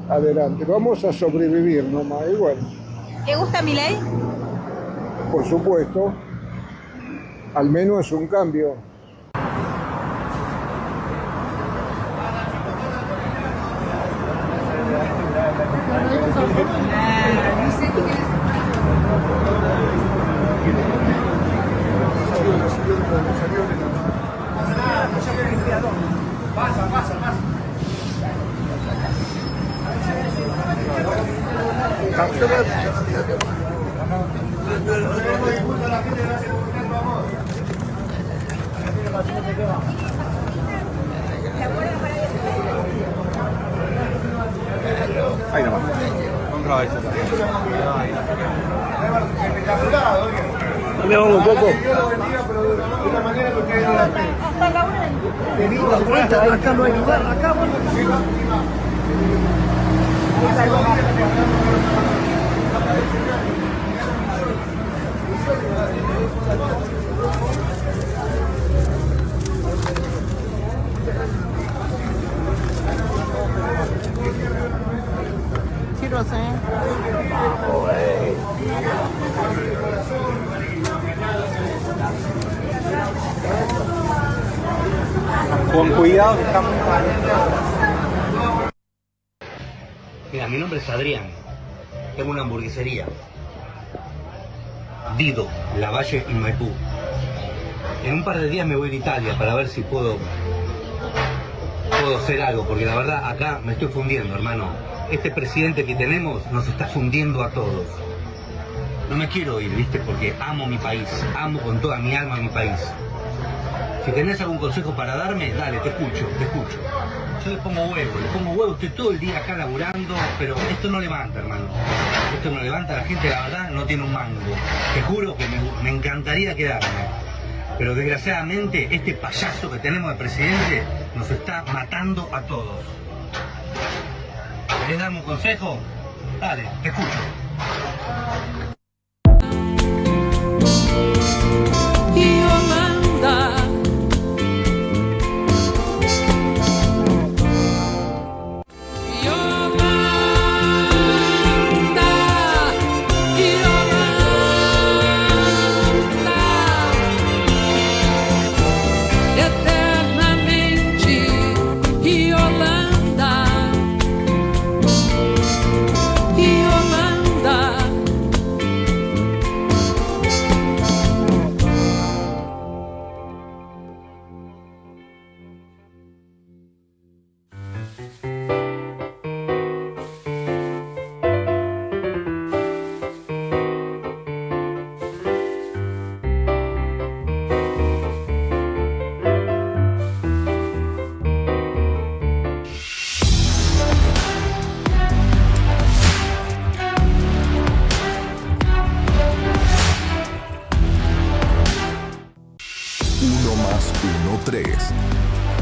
adelante. Vamos a sobrevivir nomás, y bueno. ¿Te gusta Milei? Por supuesto, al menos es un cambio. Ahí nomás. ¿Me vamos un poco? Acá no hay lugar, acá Sí, lo sé. Con cuidado, que estamos... Mira, mi nombre es Adrián. Tengo una hamburguesería. Dido, Lavalle y Maipú. En un par de días me voy a Italia para ver si puedo hacer algo, porque la verdad acá me estoy fundiendo, hermano. Este presidente que tenemos nos está fundiendo a todos. No me quiero ir, ¿viste? Porque amo mi país, amo con toda mi alma mi país. Si tenés algún consejo para darme, dale, te escucho. Yo le pongo huevo, estoy todo el día acá laburando, pero esto no levanta, hermano. Esto no levanta, la gente la verdad no tiene un mango. Te juro que me encantaría quedarme. Pero desgraciadamente este payaso que tenemos de presidente nos está matando a todos. ¿Querés darme un consejo? Dale, te escucho.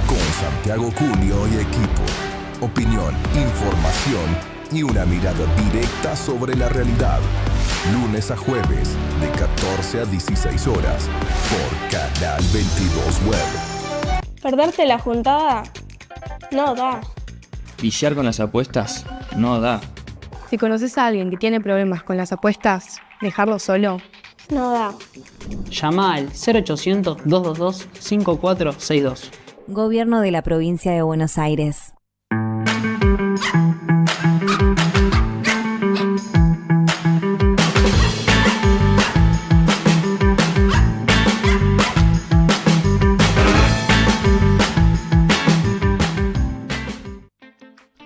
Con Santiago Cunio y equipo. Opinión, información y una mirada directa sobre la realidad. Lunes a jueves, de 14 a 16 horas, por Canal 22 Web. Perderte la juntada no da. Viciar con las apuestas no da. Si conoces a alguien que tiene problemas con las apuestas, dejarlo solo no da. Llama al 0800-222-5462. Gobierno de la Provincia de Buenos Aires.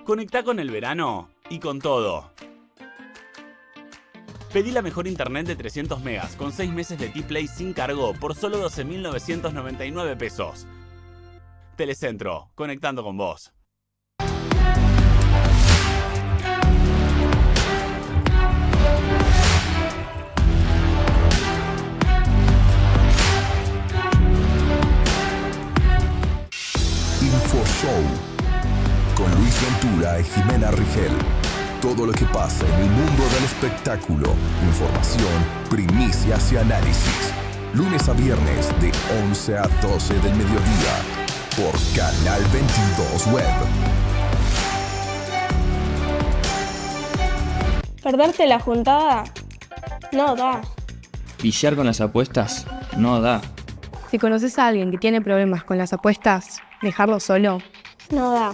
Conectá con el verano y con todo. Pedí la mejor internet de 300 megas con 6 meses de T-Play sin cargo por solo 12.999 pesos. Telecentro, conectando con vos. InfoShow con Luis Ventura y Jimena Rigel. Todo lo que pasa en el mundo del espectáculo, información, primicias y análisis. Lunes a viernes de 11 a 12 del mediodía por Canal 22 Web. ¿Perderte la juntada? No da. ¿Pillar con las apuestas? No da. Si conoces a alguien que tiene problemas con las apuestas, dejarlo solo. No da.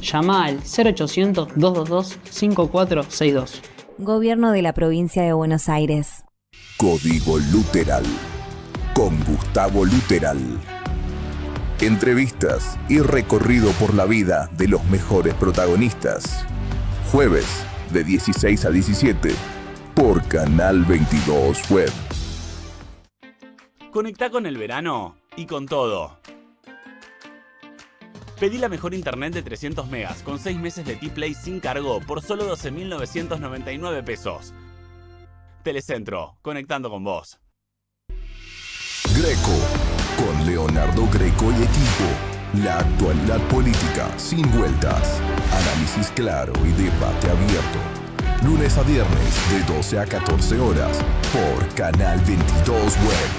Llama al 0800-222-5462. Gobierno de la Provincia de Buenos Aires. Código Luteral con Gustavo Luteral. Entrevistas y recorrido por la vida de los mejores protagonistas. Jueves de 16 a 17 por Canal 22 Web. Conectá con el verano y con todo. Pedí la mejor internet de 300 megas con 6 meses de T-Play sin cargo por solo 12.999 pesos. Telecentro, conectando con vos. Greco, con Leonardo Greco y equipo. La actualidad política sin vueltas. Análisis claro y debate abierto. Lunes a viernes de 12 a 14 horas por Canal 22 Web.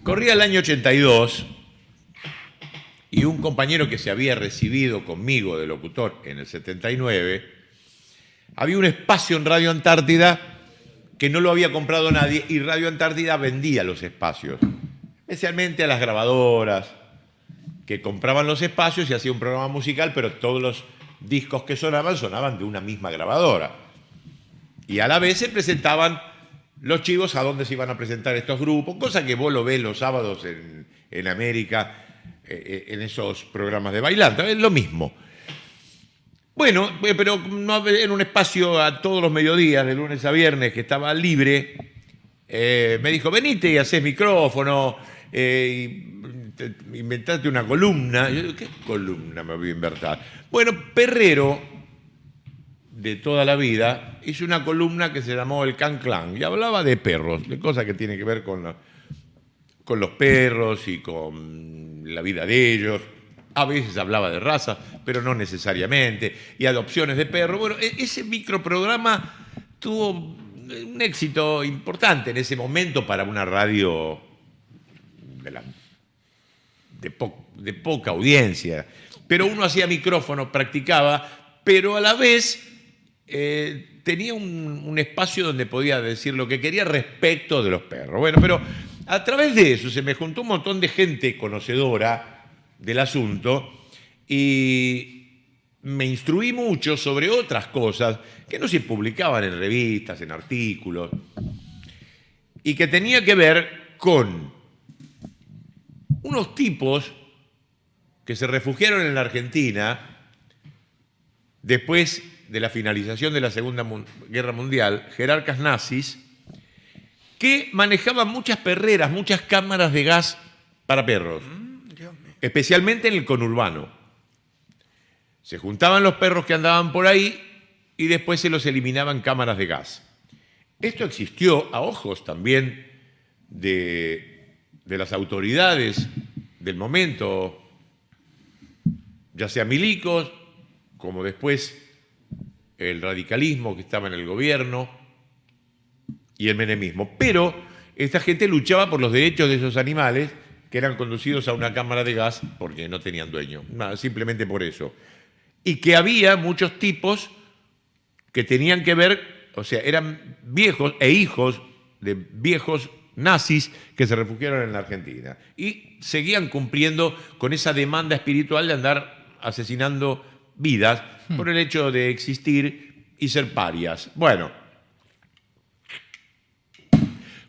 Corría el año 82 y un compañero que se había recibido conmigo de locutor en el 79, había un espacio en Radio Antártida que no lo había comprado nadie y Radio Antártida vendía los espacios, especialmente a las grabadoras que compraban los espacios y hacía un programa musical, pero todos los discos que sonaban de una misma grabadora. Y a la vez se presentaban los chivos a dónde se iban a presentar estos grupos, cosa que vos lo ves los sábados en América, en esos programas de bailanta, es lo mismo. Bueno, pero no, en un espacio a todos los mediodías, de lunes a viernes, que estaba libre, me dijo, venite y hacés micrófono, inventate una columna. Yo digo, ¿qué columna me voy a inventar? Bueno, Perrero, de toda la vida, hizo una columna que se llamó El Can Clan y hablaba de perros, de cosas que tienen que ver con los perros y con la vida de ellos. A veces hablaba de razas, pero no necesariamente, y adopciones de perros. Bueno, ese microprograma tuvo un éxito importante en ese momento para una radio de poca audiencia. Pero uno hacía micrófono, practicaba, pero a la vez tenía un espacio donde podía decir lo que quería respecto de los perros. Bueno, pero a través de eso se me juntó un montón de gente conocedora del asunto y me instruí mucho sobre otras cosas que no se publicaban en revistas, en artículos, y que tenía que ver con unos tipos que se refugiaron en la Argentina después de la finalización de la Segunda Guerra Mundial, jerarcas nazis, que manejaban muchas perreras, muchas cámaras de gas para perros, especialmente en el conurbano. Se juntaban los perros que andaban por ahí y después se los eliminaban cámaras de gas. Esto existió a ojos también de las autoridades del momento, ya sea milicos, como después el radicalismo que estaba en el gobierno y el menemismo. Pero esta gente luchaba por los derechos de esos animales que eran conducidos a una cámara de gas porque no tenían dueño, simplemente por eso. Y que había muchos tipos que tenían que ver, o sea, eran viejos e hijos de viejos nazis que se refugiaron en la Argentina. Y seguían cumpliendo con esa demanda espiritual de andar asesinando vidas por el hecho de existir y ser parias. Bueno,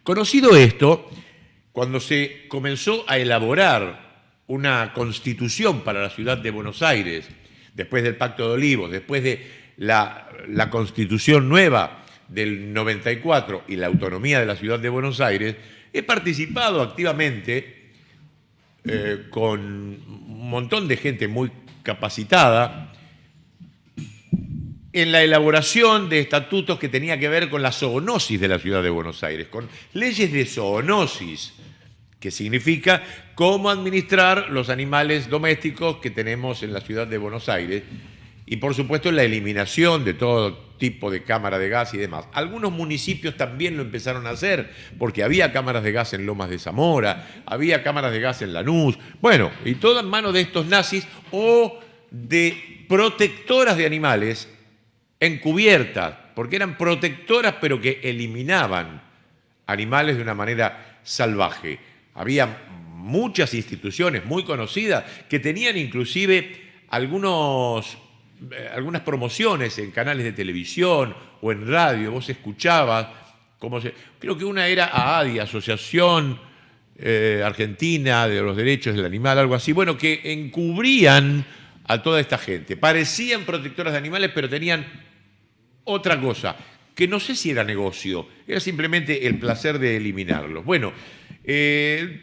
conocido esto, cuando se comenzó a elaborar una constitución para la ciudad de Buenos Aires, después del Pacto de Olivos, después de la constitución nueva del 94 y la autonomía de la ciudad de Buenos Aires, he participado activamente con un montón de gente muy capacitada en la elaboración de estatutos que tenía que ver con la zoonosis de la ciudad de Buenos Aires, con leyes de zoonosis, que significa cómo administrar los animales domésticos que tenemos en la ciudad de Buenos Aires y, por supuesto, la eliminación de todo tipo de cámara de gas y demás. Algunos municipios también lo empezaron a hacer porque había cámaras de gas en Lomas de Zamora, había cámaras de gas en Lanús, bueno, y todo en manos de estos nazis o de protectoras de animales encubiertas, porque eran protectoras pero que eliminaban animales de una manera salvaje. Había muchas instituciones muy conocidas que tenían inclusive algunas promociones en canales de televisión o en radio. Vos escuchabas, creo que una era AADI, Asociación Argentina de los Derechos del Animal, algo así, bueno, que encubrían a toda esta gente. Parecían protectoras de animales, pero tenían otra cosa, que no sé si era negocio, era simplemente el placer de eliminarlos. Bueno,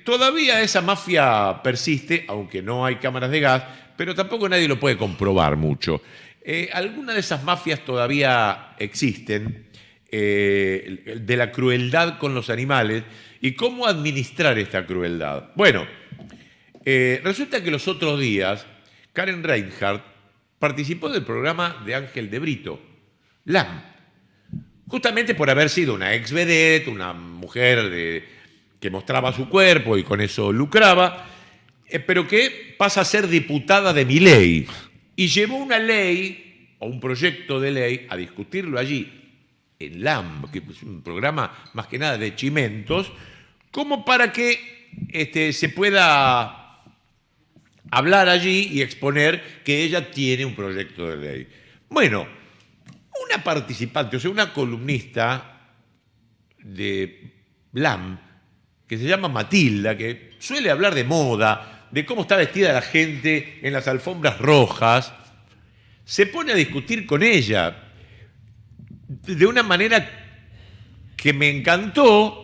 todavía esa mafia persiste, aunque no hay cámaras de gas, pero tampoco nadie lo puede comprobar mucho. Algunas de esas mafias todavía existen, de la crueldad con los animales y cómo administrar esta crueldad. Bueno, resulta que los otros días Karen Reinhardt participó del programa de Ángel de Brito, LAM, justamente por haber sido una ex vedette, una mujer que mostraba su cuerpo y con eso lucraba, pero que pasa a ser diputada de Milei y llevó una ley o un proyecto de ley a discutirlo allí en LAM, que es un programa más que nada de chimentos, como para que se pueda hablar allí y exponer que ella tiene un proyecto de ley. Bueno, una participante, o sea, una columnista de LAM, que se llama Matilda, que suele hablar de moda, de cómo está vestida la gente en las alfombras rojas, se pone a discutir con ella de una manera que me encantó.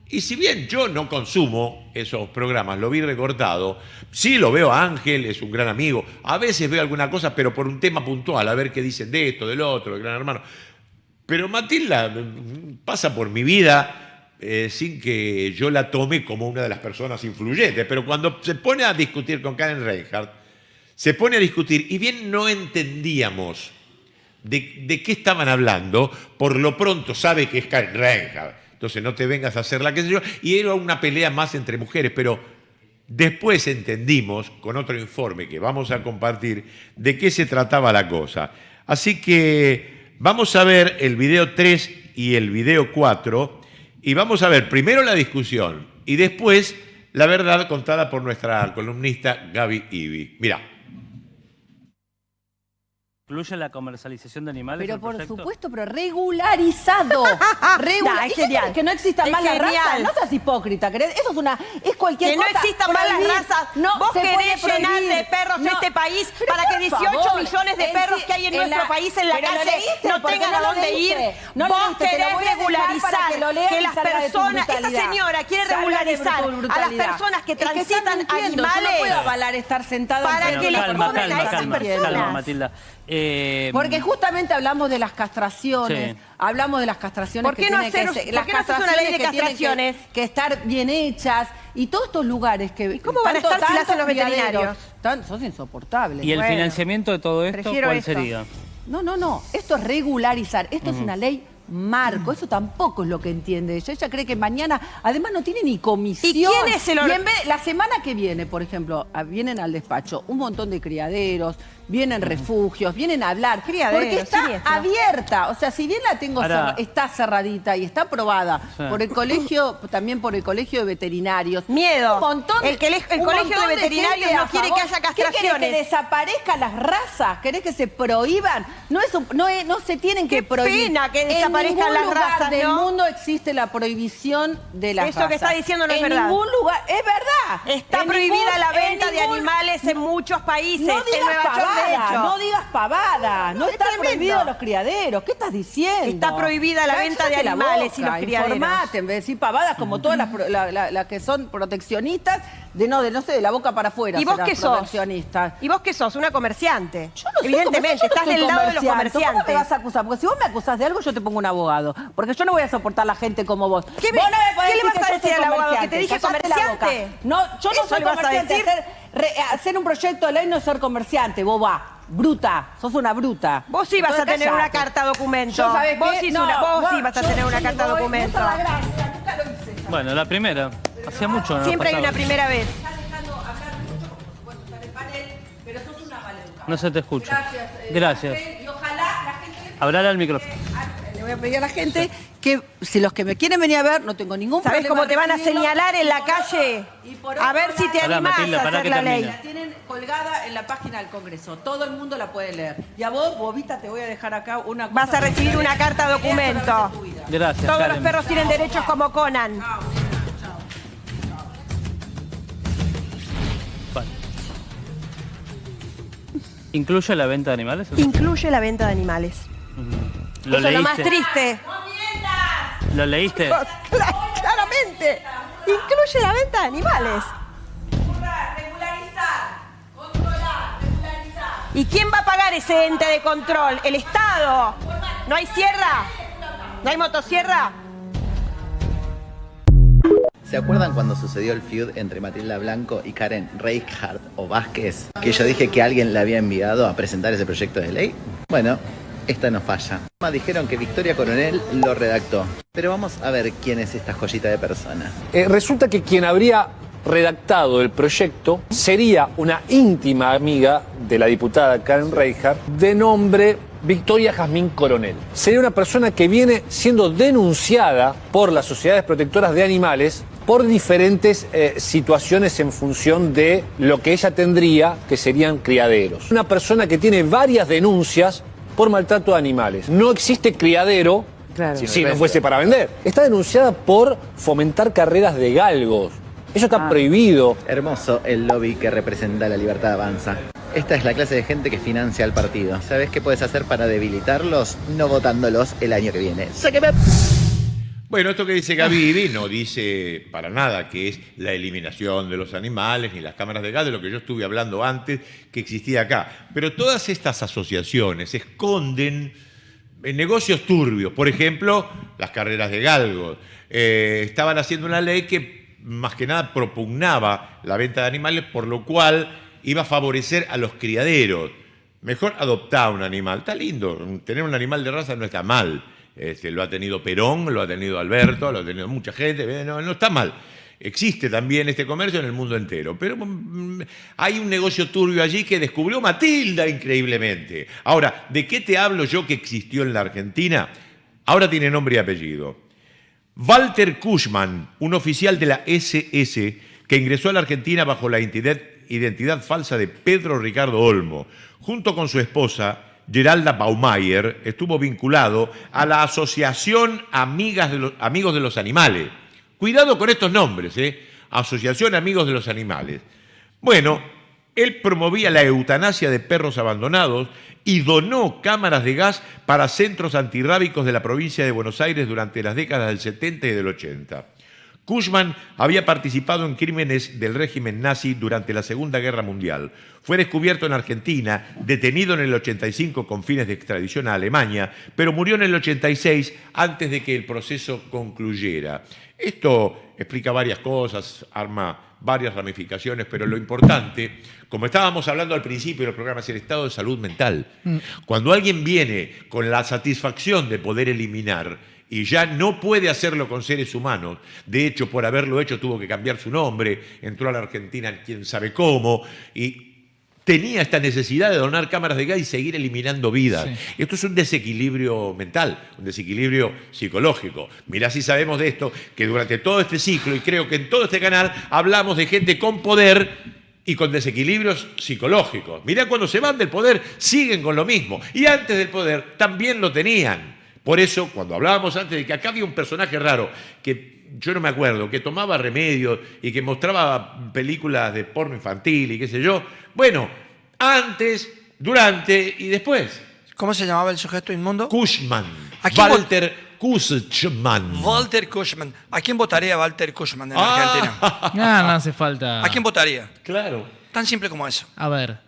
Y si bien yo no consumo esos programas, lo vi recortado, sí lo veo a Ángel, es un gran amigo, a veces veo alguna cosa, pero por un tema puntual, a ver qué dicen de esto, del otro, del Gran Hermano. Pero Matilda pasa por mi vida sin que yo la tome como una de las personas influyentes, pero cuando se pone a discutir con Karen Reinhardt, se pone a discutir, y bien no entendíamos de qué estaban hablando, por lo pronto sabe que es Karen Reinhardt. Entonces no te vengas a hacerla, qué sé yo. Y era una pelea más entre mujeres, pero después entendimos, con otro informe que vamos a compartir, de qué se trataba la cosa. Así que vamos a ver el video 3 y el video 4, y vamos a ver primero la discusión y después la verdad contada por nuestra columnista Gaby Ibi. Mirá. ¿Incluye la comercialización de animales? Pero por supuesto, pero regularizado. Es genial. Que no existan malas razas. No seas hipócrita, ¿querés? Eso es cualquier cosa. Que no existan malas razas. Vos querés llenar de perros este país para que 18 millones de perros que hay en nuestro país en la calle no tengan a dónde ir. Vos querés regularizar que las personas... Esta señora quiere regularizar a las personas que transitan animales. No puedo avalar estar sentado para que les pongan a esas personas. Calma, Matilda. Porque justamente hablamos de las castraciones, hablamos de las castraciones. ¿Por qué no haces una ley de castraciones? Que estar bien hechas y todos estos lugares que... ¿Y cómo van a estar si las hacen los veterinarios? Sos insoportables. ¿Y el financiamiento de todo esto cuál sería? No. Esto es regularizar. Esto es una ley marco. Eso tampoco es lo que entiende ella. Ella cree que mañana, además no tiene ni comisión. ¿Y quién es el Y en vez, la semana que viene, por ejemplo, vienen al despacho un montón de criaderos, vienen refugios, vienen a hablar. Porque está abierta. O sea, si bien la tengo está cerradita y está aprobada por el colegio, también por el colegio de veterinarios. Miedo. Un montón El colegio de veterinarios no quiere que haya castraciones. ¿Qué querés, que desaparezcan las razas? ¿Querés que se prohíban? No se tienen que prohibir. Pena que desaparezcan las razas, del mundo existe la prohibición de las razas. Eso que está diciendo no es verdad. En ningún lugar, es verdad. Está prohibida la venta de animales en muchos países. No en digas Nueva York, de hecho. no digas pavada. No están prohibidos los criaderos. ¿Qué estás diciendo? Está prohibida la venta de animales y los criaderos. Informate, en vez de decir pavadas como todas las que son proteccionistas, de la boca para afuera. ¿Y vos qué sos? ¿Y vos qué sos? Una comerciante. Yo no Evidentemente, estás del lado de los comerciantes. ¿Cómo me vas a acusar? Porque si vos me acusás de algo, yo te pongo un abogado. Porque yo no voy a soportar la gente como vos. ¿Qué le vas a decir al abogado? ¿Que te dije comerciante? No, yo no soy comerciante. Hacer un proyecto de ley no es ser comerciante, boba. Bruta, sos una bruta. Vos sí vas a tener una carta documento. Vos sí vas a tener una carta documento. Bueno, la primera. Hacía mucho. No siempre hay una primera vez. No se te escucha. Gracias. Y ojalá la gente... Hablale al micrófono. Le voy a pedir a la gente que si los que me quieren venir a ver, no tengo ningún problema. ¿Sabés cómo te van a señalar en la calle? A ver si te animás a hacer la ley. La tienen colgada en la página del Congreso. Todo el mundo la puede leer. Y a vos, bobita, te voy a dejar acá una cosa. Vas a recibir una carta documento. Gracias, Todos los perros tienen derechos como Conan. Vale. ¿Incluye la venta de animales? Incluye la venta de animales. ¿Lo Eso leíste? es lo más triste. ¿Lo leíste? Claramente. Incluye la venta de animales. ¿Y quién va a pagar ese ente de control? ¿El Estado? ¿No hay sierra? ¿No hay motosierra? ¿Se acuerdan cuando sucedió el feud entre Matilda Blanco y Karen Reichardt o Vázquez? Que yo dije que alguien la había enviado a presentar ese proyecto de ley. Bueno, esta no falla. Dijeron que Victoria Coronel lo redactó. Pero vamos a ver quién es esta joyita de persona. Resulta que quien habría redactado el proyecto sería una íntima amiga de la diputada Karen Reichardt de nombre Victoria Jazmín Coronel. Sería una persona que viene siendo denunciada por las sociedades protectoras de animales por diferentes situaciones en función de lo que ella tendría, que serían criaderos. Una persona que tiene varias denuncias por maltrato de animales. No existe criadero si no fuese para vender. Está denunciada por fomentar carreras de galgos. Eso está prohibido. Hermoso el lobby que representa la Libertad Avanza. Esta es la clase de gente que financia al partido. ¿Sabes qué puedes hacer para debilitarlos? No votándolos el año que viene. Bueno, esto que dice Gaby no dice para nada que es la eliminación de los animales ni las cámaras de gas, de lo que yo estuve hablando antes que existía acá. Pero todas estas asociaciones esconden negocios turbios. Por ejemplo, las carreras de galgos. Estaban haciendo una ley que más que nada propugnaba la venta de animales, por lo cual iba a favorecer a los criaderos. Mejor adoptar un animal. Está lindo, tener un animal de raza no está mal. Lo ha tenido Perón, lo ha tenido Alberto, lo ha tenido mucha gente, no está mal. Existe también este comercio en el mundo entero, pero hay un negocio turbio allí que descubrió Matilda increíblemente. Ahora, ¿de qué te hablo yo que existió en la Argentina? Ahora tiene nombre y apellido. Walter Cushman, un oficial de la SS que ingresó a la Argentina bajo la identidad falsa de Pedro Ricardo Olmo, junto con su esposa Geralda Baumeier, estuvo vinculado a la Asociación Amigos de los Animales. Cuidado con estos nombres, Asociación Amigos de los Animales. Bueno, él promovía la eutanasia de perros abandonados y donó cámaras de gas para centros antirrábicos de la provincia de Buenos Aires durante las décadas del 70 y del 80. Cushman había participado en crímenes del régimen nazi durante la Segunda Guerra Mundial. Fue descubierto en Argentina, detenido en el 85 con fines de extradición a Alemania, pero murió en el 86 antes de que el proceso concluyera. Esto explica varias cosas, arma varias ramificaciones, pero lo importante, como estábamos hablando al principio del programa, es el estado de salud mental. Cuando alguien viene con la satisfacción de poder eliminar y ya no puede hacerlo con seres humanos, de hecho, por haberlo hecho tuvo que cambiar su nombre, entró a la Argentina quién sabe cómo, y tenía esta necesidad de donar cámaras de gas y seguir eliminando vidas. Sí. Esto es un desequilibrio mental, un desequilibrio psicológico. Mirá si sabemos de esto, que durante todo este ciclo, y creo que en todo este canal, hablamos de gente con poder y con desequilibrios psicológicos. Mirá, cuando se van del poder, siguen con lo mismo. Y antes del poder también lo tenían. Por eso, cuando hablábamos antes de que acá había un personaje raro, que yo no me acuerdo, que tomaba remedios y que mostraba películas de porno infantil y qué sé yo, bueno, antes, durante y después. ¿Cómo se llamaba el sujeto inmundo? Cushman. Walter Cushman. Walter Cushman. ¿A quién votaría Walter Cushman en Argentina? No hace falta. ¿A quién votaría? Claro. Tan simple como eso. A ver,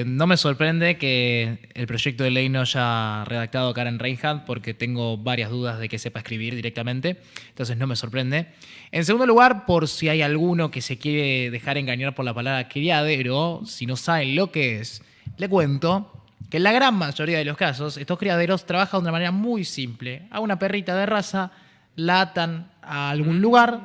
no me sorprende que el proyecto de ley no haya redactado Karen Reinhardt, porque tengo varias dudas de que sepa escribir directamente, entonces no me sorprende. En segundo lugar, por si hay alguno que se quiere dejar engañar por la palabra criadero, si no saben lo que es, le cuento que en la gran mayoría de los casos estos criaderos trabajan de una manera muy simple. A una perrita de raza la atan a algún lugar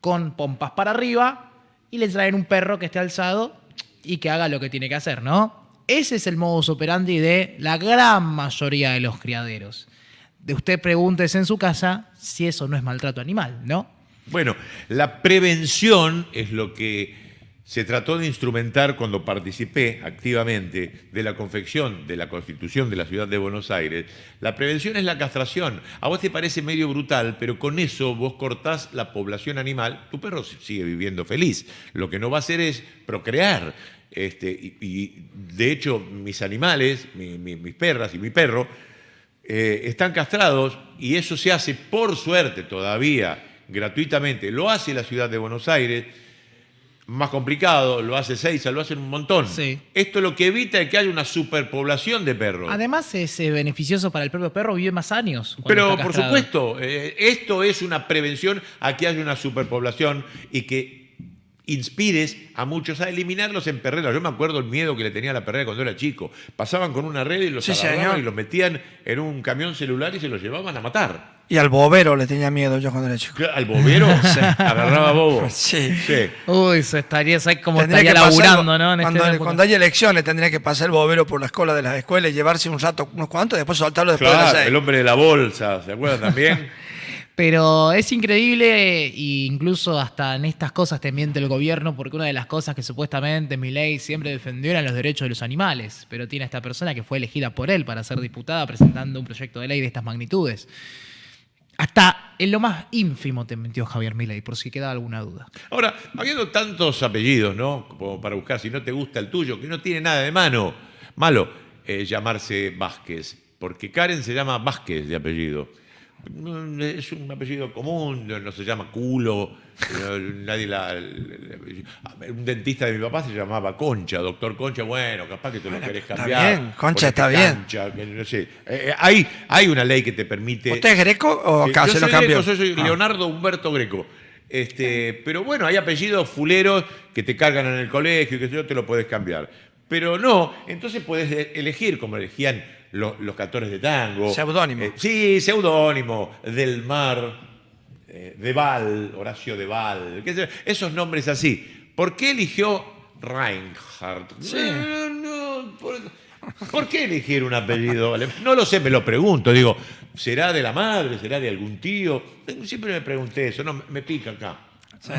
con pompas para arriba y le traen un perro que esté alzado y que haga lo que tiene que hacer, ¿no? Ese es el modus operandi de la gran mayoría de los criaderos. De usted pregúntese en su casa si eso no es maltrato animal, ¿no? Bueno, la prevención es lo que se trató de instrumentar cuando participé activamente de la confección de la Constitución de la Ciudad de Buenos Aires. La prevención es la castración. A vos te parece medio brutal, pero con eso vos cortás la población animal, tu perro sigue viviendo feliz. Lo que no va a hacer es procrear. Y de hecho, mis animales, mis perras y mi perro, están castrados, y eso se hace, por suerte todavía, gratuitamente. Lo hace la Ciudad de Buenos Aires, más complicado, lo hace Seiza, lo hacen un montón. Sí. Esto lo que evita es que haya una superpoblación de perros. Además es beneficioso para el propio perro, vive más años. Pero por supuesto, esto es una prevención a que haya una superpoblación y que inspires a muchos a eliminarlos en perreras. Yo me acuerdo el miedo que le tenía a la perrera cuando era chico. Pasaban con una red y los agarraban y los metían en un camión celular y se los llevaban a matar. Y al bobero le tenía miedo yo cuando era chico. ¿Al bobero? Sí. Agarraba bobo. Sí. Uy, eso estaría, ¿sabes cómo estaría laburando, no? Cuando hay elecciones tendría que pasar el bobero por la cola de las escuelas y llevarse un rato, unos cuantos, y después soltarlo después de las 6. El hombre de la bolsa, ¿se acuerdan también? Pero es increíble, e incluso hasta en estas cosas te miente el gobierno, porque una de las cosas que supuestamente Milei siempre defendió eran los derechos de los animales, pero tiene a esta persona que fue elegida por él para ser diputada presentando un proyecto de ley de estas magnitudes. Hasta en lo más ínfimo te mintió Javier Milei, por si queda alguna duda. Ahora, habiendo tantos apellidos, ¿no? Como para buscar, si no te gusta el tuyo, que no tiene nada de malo, llamarse Vázquez, porque Karen se llama Vázquez de apellido. Es un apellido común, no se llama culo, nadie un dentista de mi papá se llamaba Concha, doctor Concha, bueno, capaz que te lo querés cambiar. Está bien, Concha está bien. No sé. Hay una ley que te permite... ¿Usted es Greco o acá se lo cambió? Yo soy Leonardo Humberto Greco. Pero bueno, hay apellidos fuleros que te cargan en el colegio y que yo te lo podés cambiar. Pero no, entonces podés elegir, como elegían los cantores de tango. Seudónimo. Sí, seudónimo. Del Mar, Deval, Horacio Deval. Esos nombres así. ¿Por qué eligió Reinhardt? Sí. ¿Por qué elegir un apellido? No lo sé, me lo pregunto. Digo, ¿será de la madre? ¿Será de algún tío? Siempre me pregunté eso. No, me pica acá.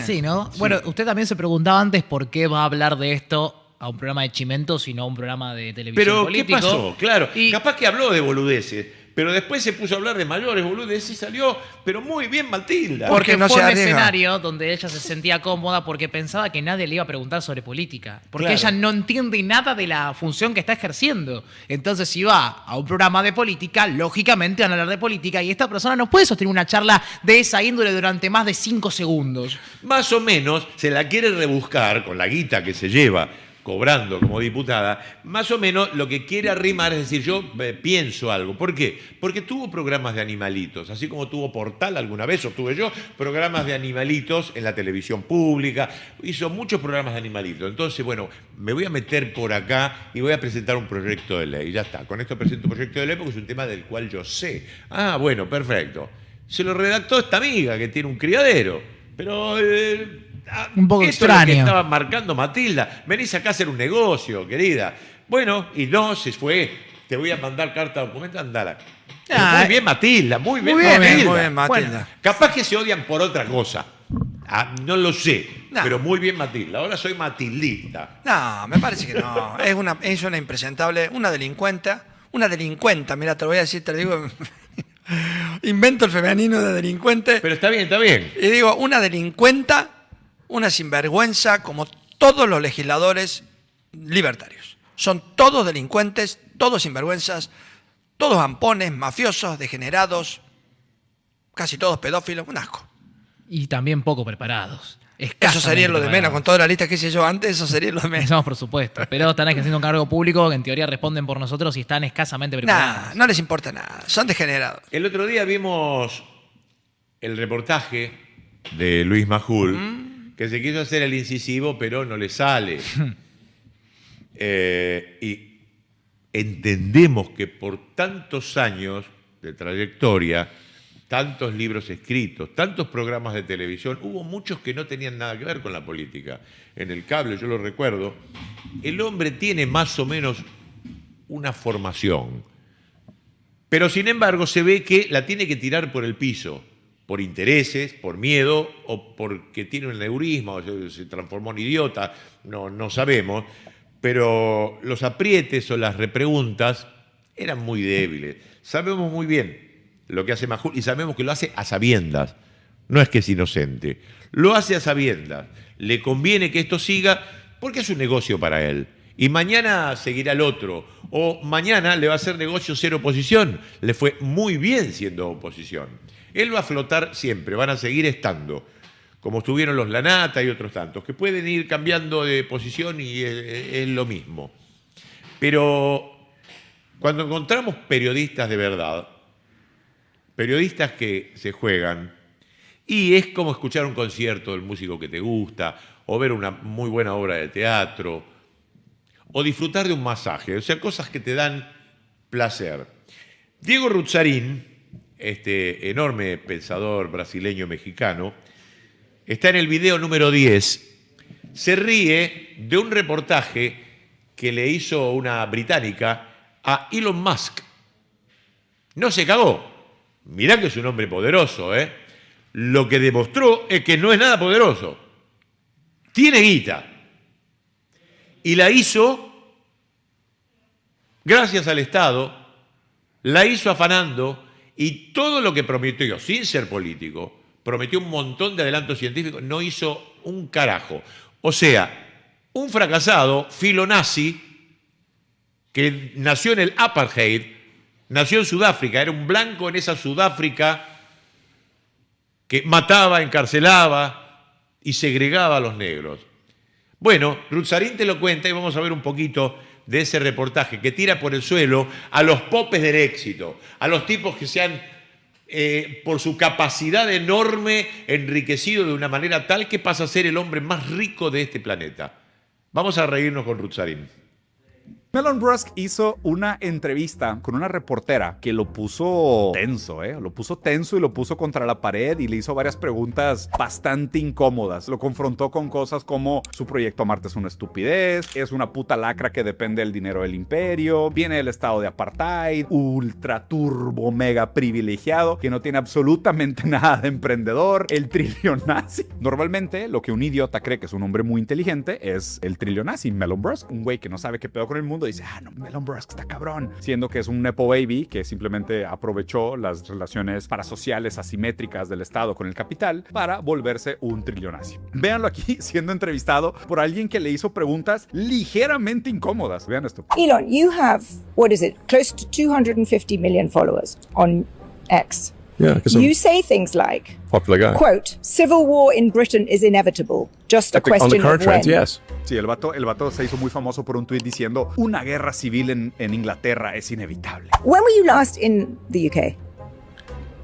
Sí, ¿no? Sí. Bueno, usted también se preguntaba antes por qué va a hablar de esto a un programa de Chimento, sino a un programa de televisión político. ¿Qué pasó? Claro, capaz que habló de boludeces, Pero después se puso a hablar de mayores, boludo, y salió, pero muy bien Matilda. Porque no fue se un arriesga. escenario donde ella se sentía cómoda porque pensaba que nadie le iba a preguntar sobre política. Porque Claro. ella no entiende nada de la función que está ejerciendo. Entonces, si va a un programa de política, lógicamente van a hablar de política y esta persona no puede sostener una charla de esa índole durante más de 5 segundos. Más o menos se la quiere rebuscar con la guita que se lleva cobrando como diputada, más o menos lo que quiere arrimar es decir, yo pienso algo. ¿Por qué? Porque tuvo programas de animalitos, así como tuvo Portal alguna vez, o tuve yo, programas de animalitos en la televisión pública, hizo muchos programas de animalitos. Entonces, bueno, me voy a meter por acá y voy a presentar un proyecto de ley. Ya está, con esto presento un proyecto de ley porque es un tema del cual yo sé. Ah, bueno, perfecto. Se lo redactó esta amiga que tiene un criadero, pero... un poco esto es lo que extraño. estaba marcando Matilda. Venís acá a hacer un negocio, querida. Bueno, y no, se fue. Te voy a mandar carta de documento, andala. Muy bien, Matilda, muy bien, Matilda. muy bien, Matilda. Bueno, capaz que se odian por otra cosa. No lo sé, pero muy bien, Matilda. Ahora soy matildista. No, me parece que no. Es una impresentable, una delincuenta, mira, te lo voy a decir, te lo digo. Invento el femenino de delincuente. Pero está bien, está bien. Y digo, una delincuenta, una sinvergüenza, como todos los legisladores libertarios. Son todos delincuentes, todos sinvergüenzas, todos ampones, mafiosos, degenerados, casi todos pedófilos, un asco. Y también poco preparados. Eso sería lo de menos, con toda la lista que hice yo antes, eso sería lo de menos. No, por supuesto. Pero están ejerciendo un cargo público que en teoría responden por nosotros y están escasamente preparados. Nada, no les importa nada, son degenerados. El otro día vimos el reportaje de Luis Majul, que se quiso hacer el incisivo, pero no le sale. Y entendemos que por tantos años de trayectoria, tantos libros escritos, tantos programas de televisión, hubo muchos que no tenían nada que ver con la política. En el cable, yo lo recuerdo, el hombre tiene más o menos una formación, pero sin embargo se ve que la tiene que tirar por el piso, por intereses, por miedo o porque tiene un neurisma o se transformó en idiota, no sabemos, pero los aprietes o las repreguntas eran muy débiles. Sabemos muy bien lo que hace Majul y sabemos que lo hace a sabiendas, no es que es inocente, lo hace a sabiendas, le conviene que esto siga porque es un negocio para él. Y mañana seguirá el otro, o mañana le va a hacer negocio ser oposición, le fue muy bien siendo oposición. Él va a flotar siempre, van a seguir estando, como estuvieron los Lanata y otros tantos, que pueden ir cambiando de posición y es lo mismo. Pero cuando encontramos periodistas de verdad, periodistas que se juegan, y es como escuchar un concierto del músico que te gusta, o ver una muy buena obra de teatro, o disfrutar de un masaje, o sea, cosas que te dan placer. Diego Ruzzarín, este enorme pensador brasileño-mexicano, está en el video número 10, se ríe de un reportaje que le hizo una británica a Elon Musk. No se cagó. Mirá que es un hombre poderoso, ¿eh? Lo que demostró es que no es nada poderoso. Tiene guita. Y la hizo gracias al Estado, la hizo afanando y todo lo que prometió, sin ser político, prometió un montón de adelantos científicos, no hizo un carajo. O sea, un fracasado filonazi que nació en el apartheid, nació en Sudáfrica, era un blanco en esa Sudáfrica que mataba, encarcelaba y segregaba a los negros. Bueno, Ruzzarín te lo cuenta y vamos a ver un poquito de ese reportaje que tira por el suelo a los popes del éxito, a los tipos que se han, por su capacidad enorme, enriquecido de una manera tal que pasa a ser el hombre más rico de este planeta. Vamos a reírnos con Ruzzarín. Elon Musk hizo una entrevista con una reportera que lo puso tenso, Lo puso tenso y lo puso contra la pared y le hizo varias preguntas bastante incómodas. Lo confrontó con cosas como su proyecto a Marte es una estupidez, es una puta lacra que depende del dinero del imperio, viene del estado de apartheid, ultra turbo mega privilegiado, que no tiene absolutamente nada de emprendedor, el trillionazi. Normalmente lo que un idiota cree que es un hombre muy inteligente es el trillionazi, Elon Musk, un güey que no sabe qué pedo con el mundo. Dice, no, Elon Musk está cabrón. Siendo que es un nepo baby que simplemente aprovechó las relaciones parasociales asimétricas del Estado con el capital para volverse un trillonario. Véanlo aquí siendo entrevistado por alguien que le hizo preguntas ligeramente incómodas. Vean esto. Elon, you have, what is it, close to 250 million followers on X. Yeah, because you say things like, popular guy. Quote, civil war in Britain is inevitable. Just a question on the current of when. trend, yes. Sí, el vato se hizo muy famoso por un tuit diciendo una guerra civil en Inglaterra es inevitable. When were you last in the UK?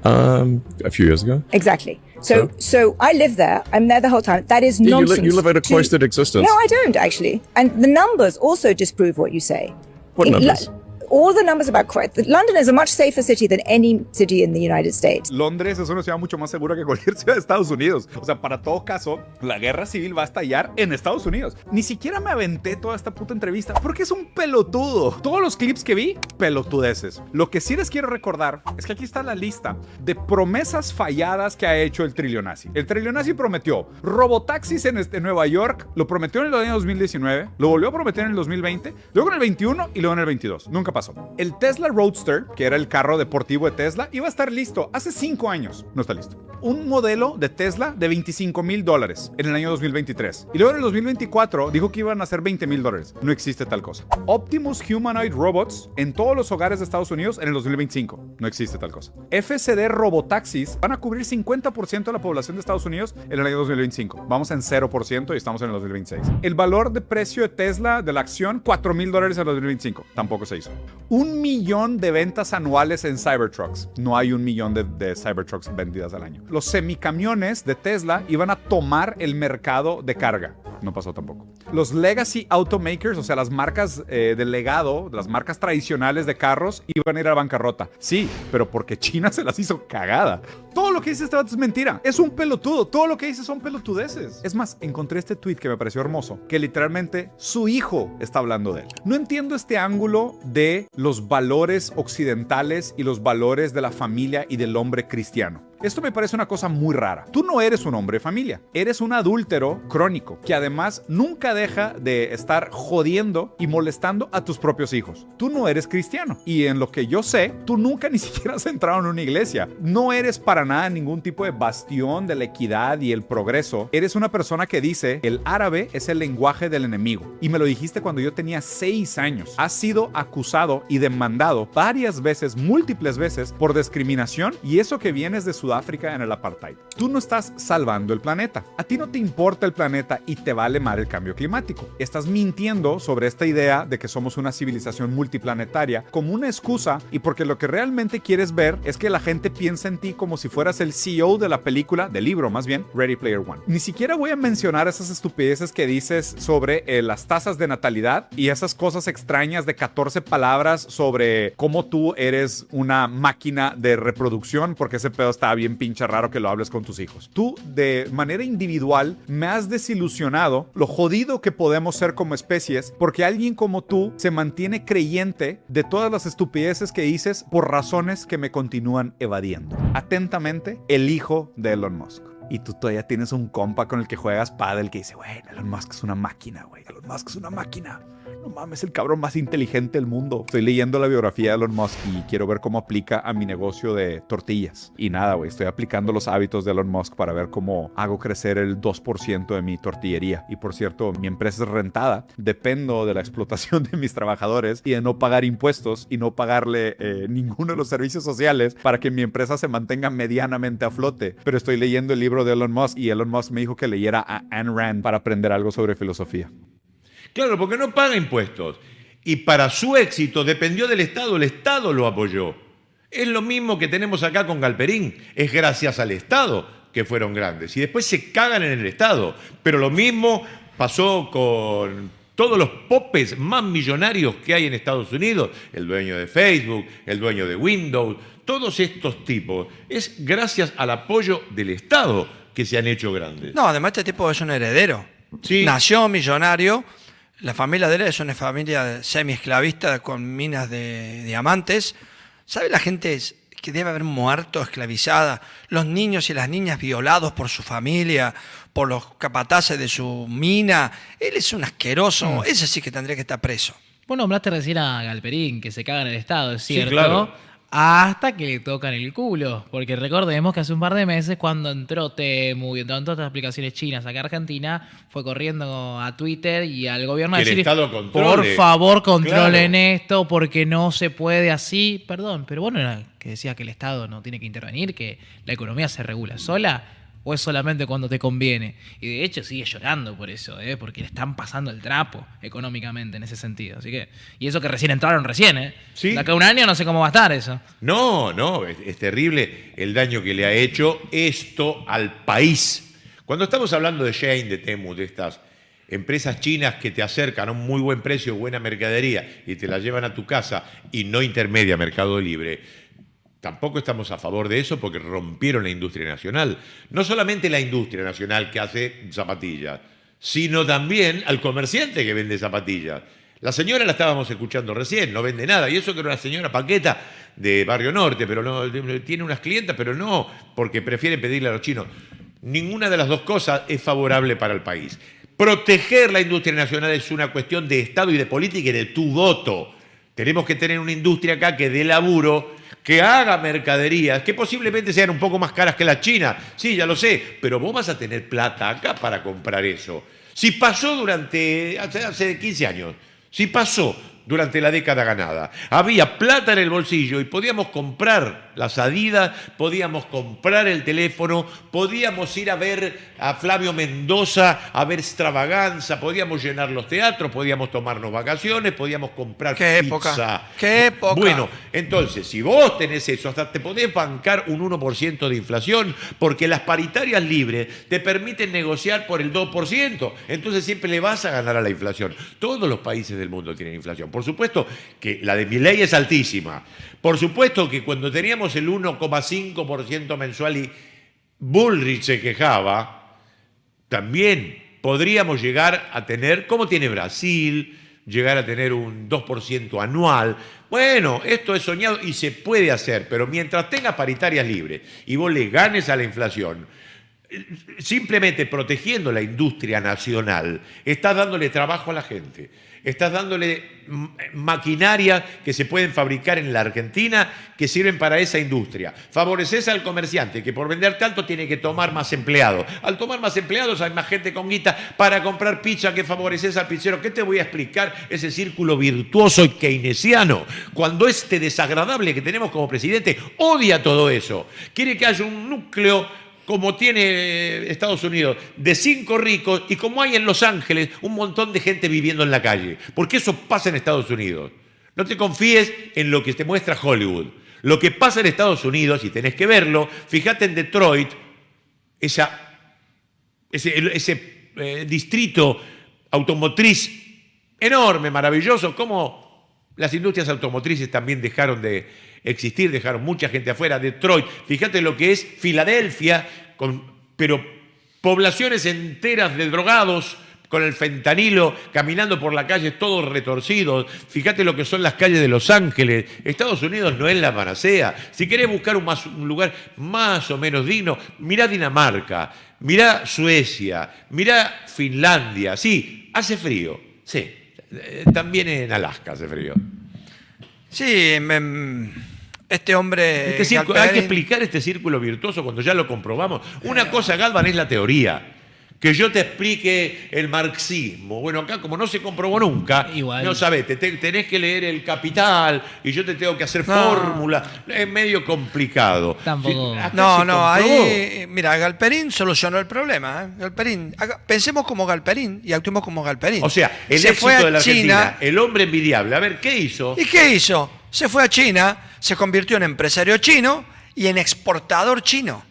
A few years ago. Exactly. So I live there. I'm there the whole time. That is Yeah, nonsense. you live in a cloistered existence. No, I don't actually. And the numbers also disprove what you say. What numbers? All the numbers about crime. London is a much safer city than any city in the United States. Londres es una ciudad mucho más segura que cualquier ciudad de Estados Unidos. O sea, para todo caso, la guerra civil va a estallar en Estados Unidos. Ni siquiera me aventé toda esta puta entrevista porque es un pelotudo. Todos los clips que vi, pelotudeces. Lo que sí les quiero recordar es que aquí está la lista de promesas falladas que ha hecho el Trillonazi. El Trillonazi prometió robotaxis en Nueva York, lo prometió en el año 2019, lo volvió a prometer en el 2020, luego en el 21 y luego en el 22. Nunca pasó. El Tesla Roadster, que era el carro deportivo de Tesla, iba a estar listo hace 5 años. No está listo. Un modelo de Tesla de $25,000 en el año 2023. Y luego en el 2024 dijo que iban a ser $20,000. No existe tal cosa. Optimus Humanoid Robots en todos los hogares de Estados Unidos en el 2025. No existe tal cosa. FCD Robotaxis van a cubrir 50% de la población de Estados Unidos en el año 2025. Vamos en 0% y estamos en el 2026. El valor de precio de Tesla de la acción, $4,000 en el 2025. Tampoco se hizo. 1 millón de ventas anuales en Cybertrucks. No hay 1 millón de Cybertrucks vendidas al año. Los semicamiones de Tesla iban a tomar el mercado de carga. No pasó tampoco. Los legacy automakers, o sea, las marcas de legado, las marcas tradicionales de carros, iban a ir a la bancarrota. Sí, pero porque China se las hizo cagada. Todo lo que dice este vato es mentira. Es un pelotudo. Todo lo que dice son pelotudeces. Es más, encontré este tweet que me pareció hermoso, que literalmente su hijo está hablando de él. No entiendo este ángulo de los valores occidentales y los valores de la familia y del hombre cristiano. Esto me parece una cosa muy rara. Tú no eres un hombre de familia. Eres un adúltero crónico que además nunca deja de estar jodiendo y molestando a tus propios hijos. Tú no eres cristiano. Y en lo que yo sé, tú nunca ni siquiera has entrado en una iglesia. No eres para nada ningún tipo de bastión de la equidad y el progreso. Eres una persona que dice, el árabe es el lenguaje del enemigo. Y me lo dijiste cuando yo tenía 6 años. Has sido acusado y demandado varias veces, múltiples veces, por discriminación y eso que vienes de Sudáfrica en el apartheid. Tú no estás salvando el planeta. A ti no te importa el planeta y te vale mal el cambio climático. Estás mintiendo sobre esta idea de que somos una civilización multiplanetaria como una excusa y porque lo que realmente quieres ver es que la gente piensa en ti como si fueras el CEO de la película, del libro más bien, Ready Player One. Ni siquiera voy a mencionar esas estupideces que dices sobre las tasas de natalidad y esas cosas extrañas de 14 palabras sobre cómo tú eres una máquina de reproducción, porque ese pedo está bien pinche raro que lo hables con tus hijos. Tú, de manera individual, me has desilusionado lo jodido que podemos ser como especies, porque alguien como tú se mantiene creyente de todas las estupideces que dices por razones que me continúan evadiendo. Atentamente, el hijo de Elon Musk. Y tú todavía tienes un compa con el que juegas pádel que dice, güey, Elon Musk es una máquina, güey. Elon Musk es una máquina. No mames, el cabrón más inteligente del mundo. Estoy leyendo la biografía de Elon Musk y quiero ver cómo aplica a mi negocio de tortillas. Y nada, güey, estoy aplicando los hábitos de Elon Musk para ver cómo hago crecer el 2% de mi tortillería. Y por cierto, mi empresa es rentada. Dependo de la explotación de mis trabajadores y de no pagar impuestos y no pagarle ninguno de los servicios sociales para que mi empresa se mantenga medianamente a flote. Pero estoy leyendo el libro de Elon Musk y Elon Musk me dijo que leyera a Ayn Rand para aprender algo sobre filosofía. Claro, porque no paga impuestos. Y para su éxito dependió del Estado. El Estado lo apoyó. Es lo mismo que tenemos acá con Galperín. Es gracias al Estado que fueron grandes. Y después se cagan en el Estado. Pero lo mismo pasó con todos los popes más millonarios que hay en Estados Unidos. El dueño de Facebook, el dueño de Windows. Todos estos tipos. Es gracias al apoyo del Estado que se han hecho grandes. No, además este tipo es un heredero. Sí. Nació millonario. La familia de él es una familia semi-esclavista con minas de diamantes. ¿Sabe la gente que debe haber muerto esclavizada? Los niños y las niñas violados por su familia, por los capataces de su mina. Él es un asqueroso. Ese sí que tendría que estar preso. Vos nombraste recién a Galperín, que se caga en el Estado, es Sí, cierto. claro. Hasta que le tocan el culo. Porque recordemos que hace un par de meses, cuando entró Temu y entró todas estas aplicaciones chinas acá a Argentina, fue corriendo a Twitter y al gobierno a Que el decir, Estado controle. por favor, controlen Claro. esto, porque no se puede así. Perdón, pero bueno, era que decía que el Estado no tiene que intervenir, que la economía se regula sola. ¿O es solamente cuando te conviene? Y de hecho sigue llorando por eso, porque le están pasando el trapo económicamente en ese sentido. Así que, y eso que recién entraron ¿eh? Sí. De acá a un año no sé cómo va a estar eso. No, es terrible el daño que le ha hecho esto al país. Cuando estamos hablando de Shein, de Temu, de estas empresas chinas que te acercan a un muy buen precio, buena mercadería y te la llevan a tu casa y no intermedia Mercado Libre, tampoco estamos a favor de eso porque rompieron la industria nacional. No solamente la industria nacional que hace zapatillas, sino también al comerciante que vende zapatillas. La señora la estábamos escuchando recién, no vende nada. Y eso que era una señora Paqueta de Barrio Norte, pero no, tiene unas clientas, pero no porque prefiere pedirle a los chinos. Ninguna de las dos cosas es favorable para el país. Proteger la industria nacional es una cuestión de Estado y de política y de tu voto. Tenemos que tener una industria acá que dé laburo, que haga mercaderías, que posiblemente sean un poco más caras que la China. Sí, ya lo sé, pero vos vas a tener plata acá para comprar eso. Si pasó durante, hace 15 años, si pasó durante la década ganada, había plata en el bolsillo y podíamos comprar las Adidas, podíamos comprar el teléfono, podíamos ir a ver a Flavio Mendoza, a ver Extravaganza, podíamos llenar los teatros, podíamos tomarnos vacaciones, podíamos comprar ¿Qué pizza. época? ¿Qué época? Bueno, entonces, si vos tenés eso, hasta te podés bancar un 1% de inflación, porque las paritarias libres te permiten negociar por el 2%. Entonces siempre le vas a ganar a la inflación. Todos los países del mundo tienen inflación. Por supuesto que la de Milei es altísima. Por supuesto que cuando teníamos el 1,5% mensual y Bullrich se quejaba, también podríamos llegar a tener, como tiene Brasil, llegar a tener un 2% anual. Bueno, esto es soñado y se puede hacer, pero mientras tengas paritarias libres y vos le ganes a la inflación, simplemente protegiendo la industria nacional, estás dándole trabajo a la gente, estás dándole maquinaria que se pueden fabricar en la Argentina que sirven para esa industria. Favoreces al comerciante que por vender tanto tiene que tomar más empleados. Al tomar más empleados hay más gente con guita para comprar pizza, que favoreces al pizzero. ¿Qué te voy a explicar? Ese círculo virtuoso y keynesiano. Cuando este desagradable que tenemos como presidente odia todo eso. Quiere que haya un núcleo como tiene Estados Unidos, de 5 ricos, y como hay en Los Ángeles un montón de gente viviendo en la calle. Porque eso pasa en Estados Unidos. No te confíes en lo que te muestra Hollywood. Lo que pasa en Estados Unidos, y tenés que verlo, fíjate en Detroit, ese distrito automotriz enorme, maravilloso, como las industrias automotrices también dejaron de existir, dejaron mucha gente afuera. Detroit, fíjate lo que es Filadelfia, pero poblaciones enteras de drogados con el fentanilo caminando por la calle todos retorcidos. Fíjate lo que son las calles de Los Ángeles. Estados Unidos no es la panacea. Si querés buscar un lugar más o menos digno, mirá Dinamarca, mirá Suecia, mirá Finlandia. Sí, hace frío, sí. También en Alaska hace frío. Sí, este hombre... Hay que explicar este círculo virtuoso cuando ya lo comprobamos. Una cosa, Galván, es la teoría. Que yo te explique el marxismo. Bueno, acá como no se comprobó nunca, no sabés, tenés que leer El Capital y yo te tengo que hacer fórmula. Es medio complicado. Tampoco. Ahí, mira, Galperín solucionó el problema. Galperín, pensemos como Galperín y actuemos como Galperín. O sea, el éxito de la Argentina, el hombre envidiable. A ver, ¿qué hizo? ¿Y qué hizo? Se fue a China, se convirtió en empresario chino y en exportador chino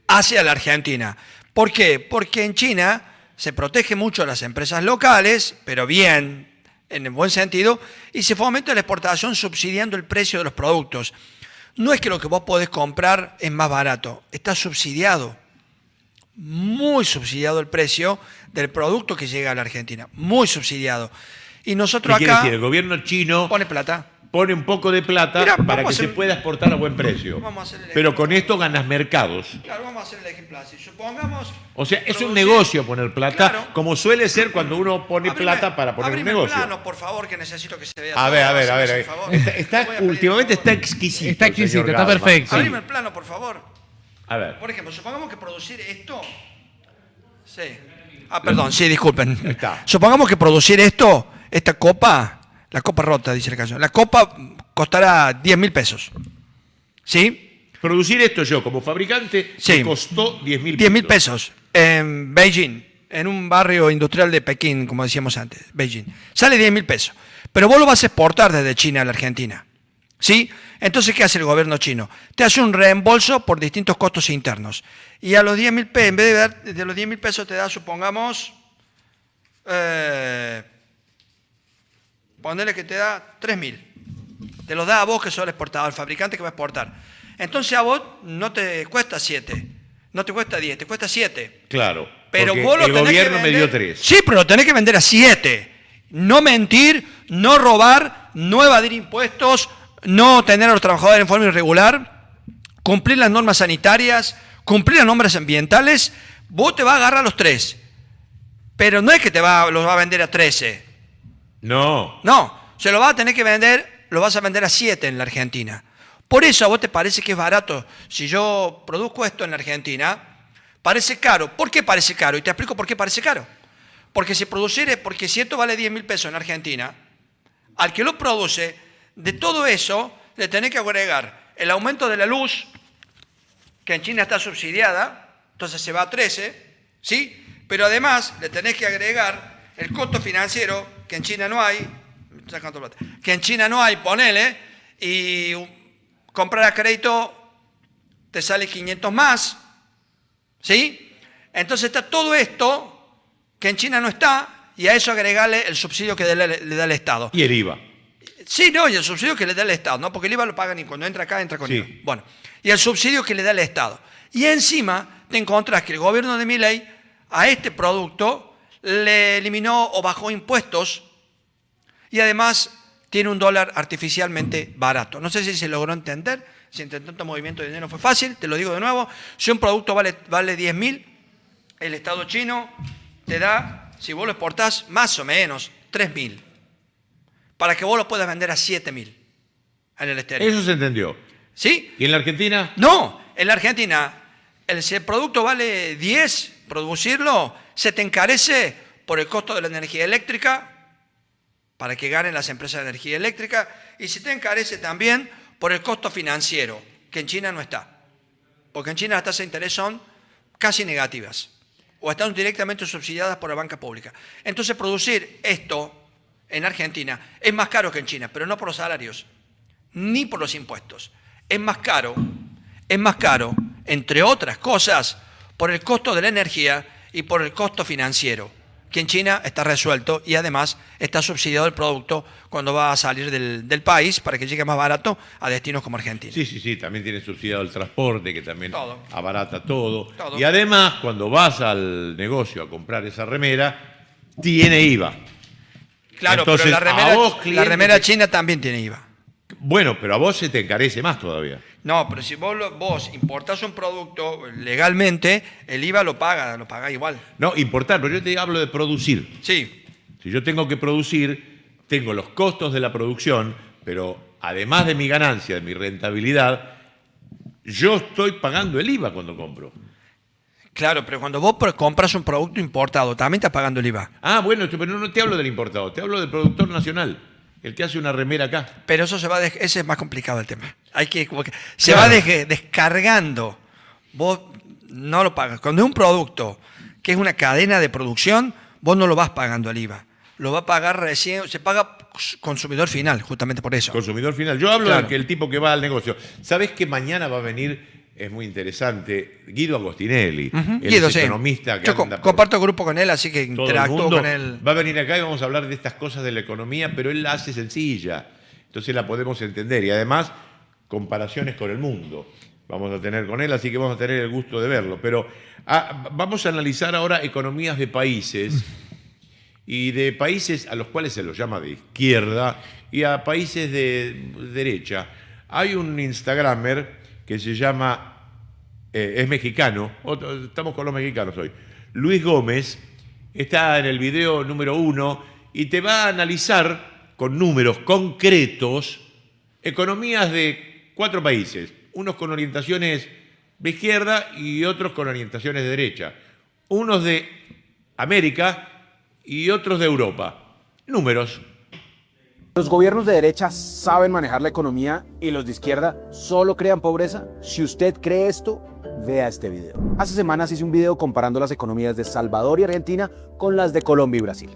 hacia la Argentina. ¿Por qué? Porque en China se protege mucho a las empresas locales, pero bien, en el buen sentido, y se fomenta la exportación subsidiando el precio de los productos. No es que lo que vos podés comprar es más barato, está subsidiado, muy subsidiado el precio del producto que llega a la Argentina, muy subsidiado. Y nosotros ¿Qué acá... quiere decir? El gobierno chino pone plata. pone un poco de plata Mirá, para que vamos a se hacer- pueda exportar a buen precio. Vamos a hacer el Pero ejemplo. con esto ganas mercados. Claro, vamos a hacer el ejemplo así. Supongamos... O sea, es un producir- negocio poner plata, Claro. como suele ser cuando uno pone plata para poner un Abrime negocio. el plano, por favor, que necesito que se vea A todo. ver, a ver, a Haceme ver. ese favor. Últimamente está exquisito. Está exquisito, señor está Garman. perfecto. Abrime el plano, por favor. A ver. Por ejemplo, supongamos que producir esto... Sí. Ah, perdón, sí, disculpen. Está. Supongamos que producir esto, esta copa, la copa rota, dice la canción, la copa costará 10.000 pesos. ¿Sí? Producir esto yo, como fabricante, Sí. me costó 10.000 pesos. 10.000 pesos en Beijing, en un barrio industrial de Pekín, como decíamos antes, Beijing. Sale 10.000 pesos. Pero vos lo vas a exportar desde China a la Argentina. ¿Sí? Entonces, ¿qué hace el gobierno chino? Te hace un reembolso por distintos costos internos. Y a los 10.000 pesos, en vez de dar de los 10.000 pesos, te da, supongamos, ponele que te da 3.000. Te los da a vos que sos el exportador, al fabricante que va a exportar. Entonces a vos no te cuesta 7, no te cuesta 10, te cuesta 7. Claro. Pero porque vos lo el tenés gobierno que me vender. dio 3. Sí, pero lo tenés que vender a 7. No mentir, no robar, no evadir impuestos, no tener a los trabajadores en forma irregular, cumplir las normas sanitarias, cumplir las normas ambientales. Vos te vas a agarrar los 3. Pero no es que los va a vender a 13. No. No, se lo vas a tener que vender, lo vas a vender a 7 en la Argentina. Por eso a vos te parece que es barato. Si yo produzco esto en la Argentina, parece caro. ¿Por qué parece caro? Y te explico por qué parece caro. Porque si esto vale 10.000 pesos en Argentina, al que lo produce, de todo eso le tenés que agregar el aumento de la luz, que en China está subsidiada, entonces se va a 13, ¿sí? Pero además le tenés que agregar el costo financiero, que en China no hay, que en China no hay, ponele, y comprar a crédito te sale 500 más, ¿sí? Entonces está todo esto que en China no está, y a eso agregarle el subsidio que le da el Estado. Y el IVA. Sí, no, y el subsidio que le da el Estado, ¿no? Porque el IVA lo pagan y cuando entra acá, entra con Sí. IVA. Bueno, y el subsidio que le da el Estado. Y encima te encontrás que el gobierno de Milei a este producto le eliminó o bajó impuestos y además tiene un dólar artificialmente barato. No sé si se logró entender, si entre tanto movimiento de dinero fue fácil, te lo digo de nuevo. Si un producto vale 10.000, el Estado chino te da, si vos lo exportás, más o menos 3.000, para que vos lo puedas vender a 7.000 en el exterior. Eso se entendió. ¿Sí? ¿Y en la Argentina? No, en la Argentina, si el producto vale 10, producirlo, se te encarece por el costo de la energía eléctrica, para que ganen las empresas de energía eléctrica, y se te encarece también por el costo financiero, que en China no está. Porque en China las tasas de interés son casi negativas, o están directamente subsidiadas por la banca pública. Entonces producir esto en Argentina es más caro que en China, pero no por los salarios, ni por los impuestos. Es más caro, entre otras cosas, por el costo de la energía y por el costo financiero, que en China está resuelto y además está subsidiado el producto cuando va a salir del país para que llegue más barato a destinos como Argentina. Sí, también tiene subsidiado el transporte, que también Todo. abarata todo. Todo. Y además, cuando vas al negocio a comprar esa remera, tiene IVA. Claro, Entonces, pero a vos, la cliente, remera china también tiene IVA. Bueno, pero a vos se te encarece más todavía. No, pero si vos importás un producto legalmente, el IVA lo paga igual. No, importar, pero yo te hablo de producir. Sí. Si yo tengo que producir, tengo los costos de la producción, pero además de mi ganancia, de mi rentabilidad, yo estoy pagando el IVA cuando compro. Claro, pero cuando vos compras un producto importado, también estás pagando el IVA. Ah, bueno, pero no te hablo del importado, te hablo del productor nacional, el que hace una remera acá. Pero eso ese es más complicado el tema. Se Claro. va descargando. Vos no lo pagas. Cuando es un producto que es una cadena de producción, vos no lo vas pagando el IVA. Lo va a pagar recién, se paga consumidor final, justamente por eso. Consumidor final. Yo hablo Claro. de que el tipo que va al negocio. ¿Sabés que mañana va a venir? Es muy interesante. Guido Agostinelli, el Guido, sí. economista que Yo anda por comparto grupo con él, así que todo el interactúo mundo. con él. Va a venir acá y vamos a hablar de estas cosas de la economía, pero él la hace sencilla. Entonces la podemos entender. Y además, comparaciones con el mundo vamos a tener con él, así que vamos a tener el gusto de verlo. Pero vamos a analizar ahora economías de países. y de países a los cuales se los llama de izquierda y a países de derecha. Hay un Instagramer que se llama, es mexicano, estamos con los mexicanos hoy, Luis Gómez, está en el video número 1 y te va a analizar con números concretos economías de 4 países, unos con orientaciones de izquierda y otros con orientaciones de derecha, unos de América y otros de Europa. Números. ¿Los gobiernos de derecha saben manejar la economía y los de izquierda solo crean pobreza? Si usted cree esto, vea este video. Hace semanas hice un video comparando las economías de Salvador y Argentina con las de Colombia y Brasil.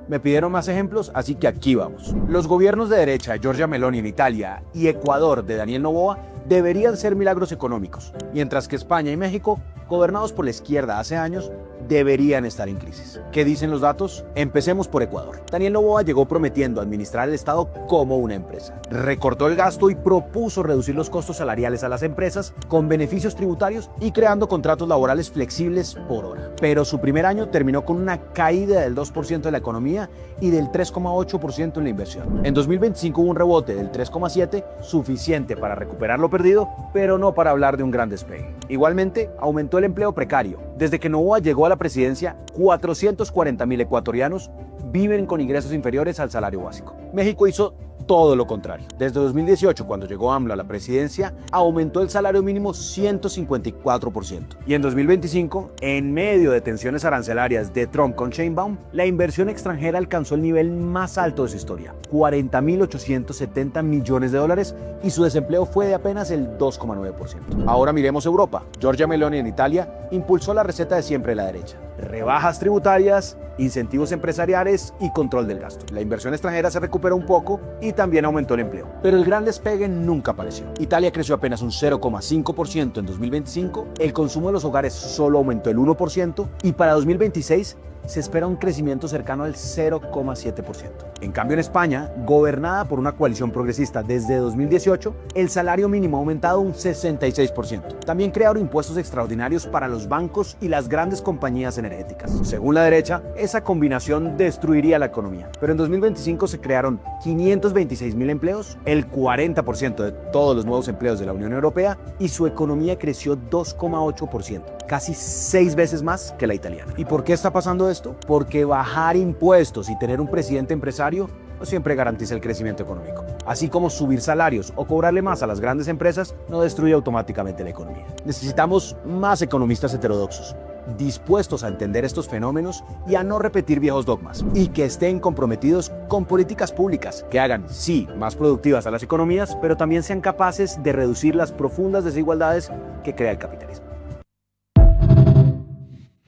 Me pidieron más ejemplos, así que aquí vamos. Los gobiernos de derecha de Giorgia Meloni en Italia y Ecuador de Daniel Noboa deberían ser milagros económicos, mientras que España y México, gobernados por la izquierda hace años, deberían estar en crisis. ¿Qué dicen los datos? Empecemos por Ecuador. Daniel Noboa llegó prometiendo administrar el Estado como una empresa. Recortó el gasto y propuso reducir los costos salariales a las empresas con beneficios tributarios y creando contratos laborales flexibles por hora. Pero su primer año terminó con una caída del 2% de la economía y del 3,8% en la inversión. En 2025 hubo un rebote del 3,7%, suficiente para recuperar lo perdido, pero no para hablar de un gran despegue. Igualmente, aumentó el empleo precario. Desde que Noboa llegó a la presidencia, 440.000 ecuatorianos viven con ingresos inferiores al salario básico. México hizo todo lo contrario. Desde 2018, cuando llegó AMLO a la presidencia, aumentó el salario mínimo 154%. Y en 2025, en medio de tensiones arancelarias de Trump con Sheinbaum, la inversión extranjera alcanzó el nivel más alto de su historia, 40.870 millones de dólares, y su desempleo fue de apenas el 2,9%. Ahora miremos Europa. Giorgia Meloni en Italia impulsó la receta de siempre de la derecha: rebajas tributarias, incentivos empresariales y control del gasto. La inversión extranjera se recuperó un poco y también aumentó el empleo. Pero el gran despegue nunca apareció. Italia creció apenas un 0,5% en 2025, el consumo de los hogares solo aumentó el 1% y para 2026 se espera un crecimiento cercano al 0,7%. En cambio, en España, gobernada por una coalición progresista desde 2018, el salario mínimo ha aumentado un 66%. También crearon impuestos extraordinarios para los bancos y las grandes compañías energéticas. Según la derecha, esa combinación destruiría la economía. Pero en 2025 se crearon 526.000 empleos, el 40% de todos los nuevos empleos de la Unión Europea, y su economía creció 2,8%, casi 6 veces más que la italiana. ¿Y por qué está pasando esto? Porque bajar impuestos y tener un presidente empresario no siempre garantiza el crecimiento económico. Así como subir salarios o cobrarle más a las grandes empresas no destruye automáticamente la economía. Necesitamos más economistas heterodoxos, dispuestos a entender estos fenómenos y a no repetir viejos dogmas, y que estén comprometidos con políticas públicas que hagan, sí, más productivas a las economías, pero también sean capaces de reducir las profundas desigualdades que crea el capitalismo.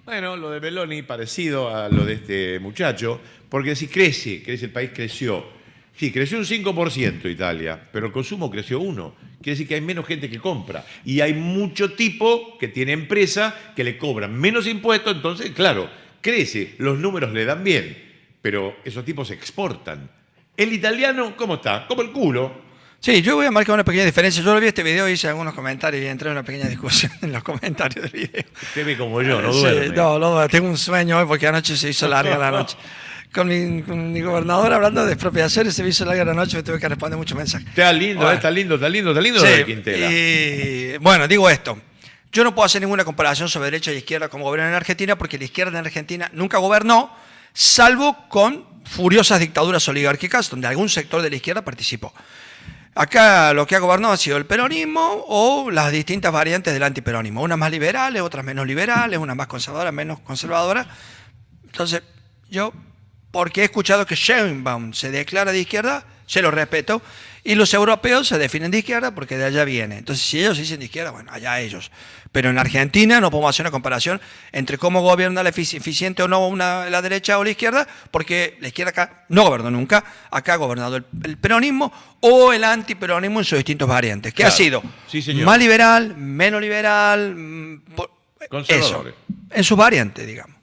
Bueno, lo de Meloni parecido a lo de este muchacho, porque si crece, el país creció. Sí, creció un 5% Italia, pero el consumo creció 1%. Quiere decir que hay menos gente que compra. Y hay mucho tipo que tiene empresa que le cobran menos impuestos, entonces, claro, crece, los números le dan bien, pero esos tipos se exportan. El italiano, ¿cómo está? Como el culo. Sí, yo voy a marcar una pequeña diferencia. Yo lo vi este video, hice algunos comentarios y entré en una pequeña discusión en los comentarios del video. Usted ve como yo, no duerme. Sí, no, tengo un sueño hoy porque anoche se hizo larga la noche. Con mi gobernador hablando de expropiaciones se me hizo larga la noche, me tuve que responder muchos mensajes. Está lindo, bueno. está lindo Sí, de Quintela. Y bueno, digo esto. Yo no puedo hacer ninguna comparación sobre derecha y izquierda como gobierno en Argentina, porque la izquierda en Argentina nunca gobernó, salvo con furiosas dictaduras oligárquicas donde algún sector de la izquierda participó. Acá lo que ha gobernado ha sido el peronismo o las distintas variantes del antiperonismo, unas más liberales, otras menos liberales, unas más conservadoras, menos conservadoras. Entonces, yo, porque he escuchado que Sheinbaum se declara de izquierda, se lo respeto, y los europeos se definen de izquierda porque de allá viene. Entonces, si ellos dicen de izquierda, bueno, allá ellos. Pero en Argentina no podemos hacer una comparación entre cómo gobierna la eficiente o no la derecha o la izquierda, porque la izquierda acá no gobernó nunca, acá ha gobernado el peronismo o el antiperonismo en sus distintas variantes. ¿Qué ha sido? Sí, señor. Más liberal, menos liberal, conservadores. Eso, en sus variantes, digamos.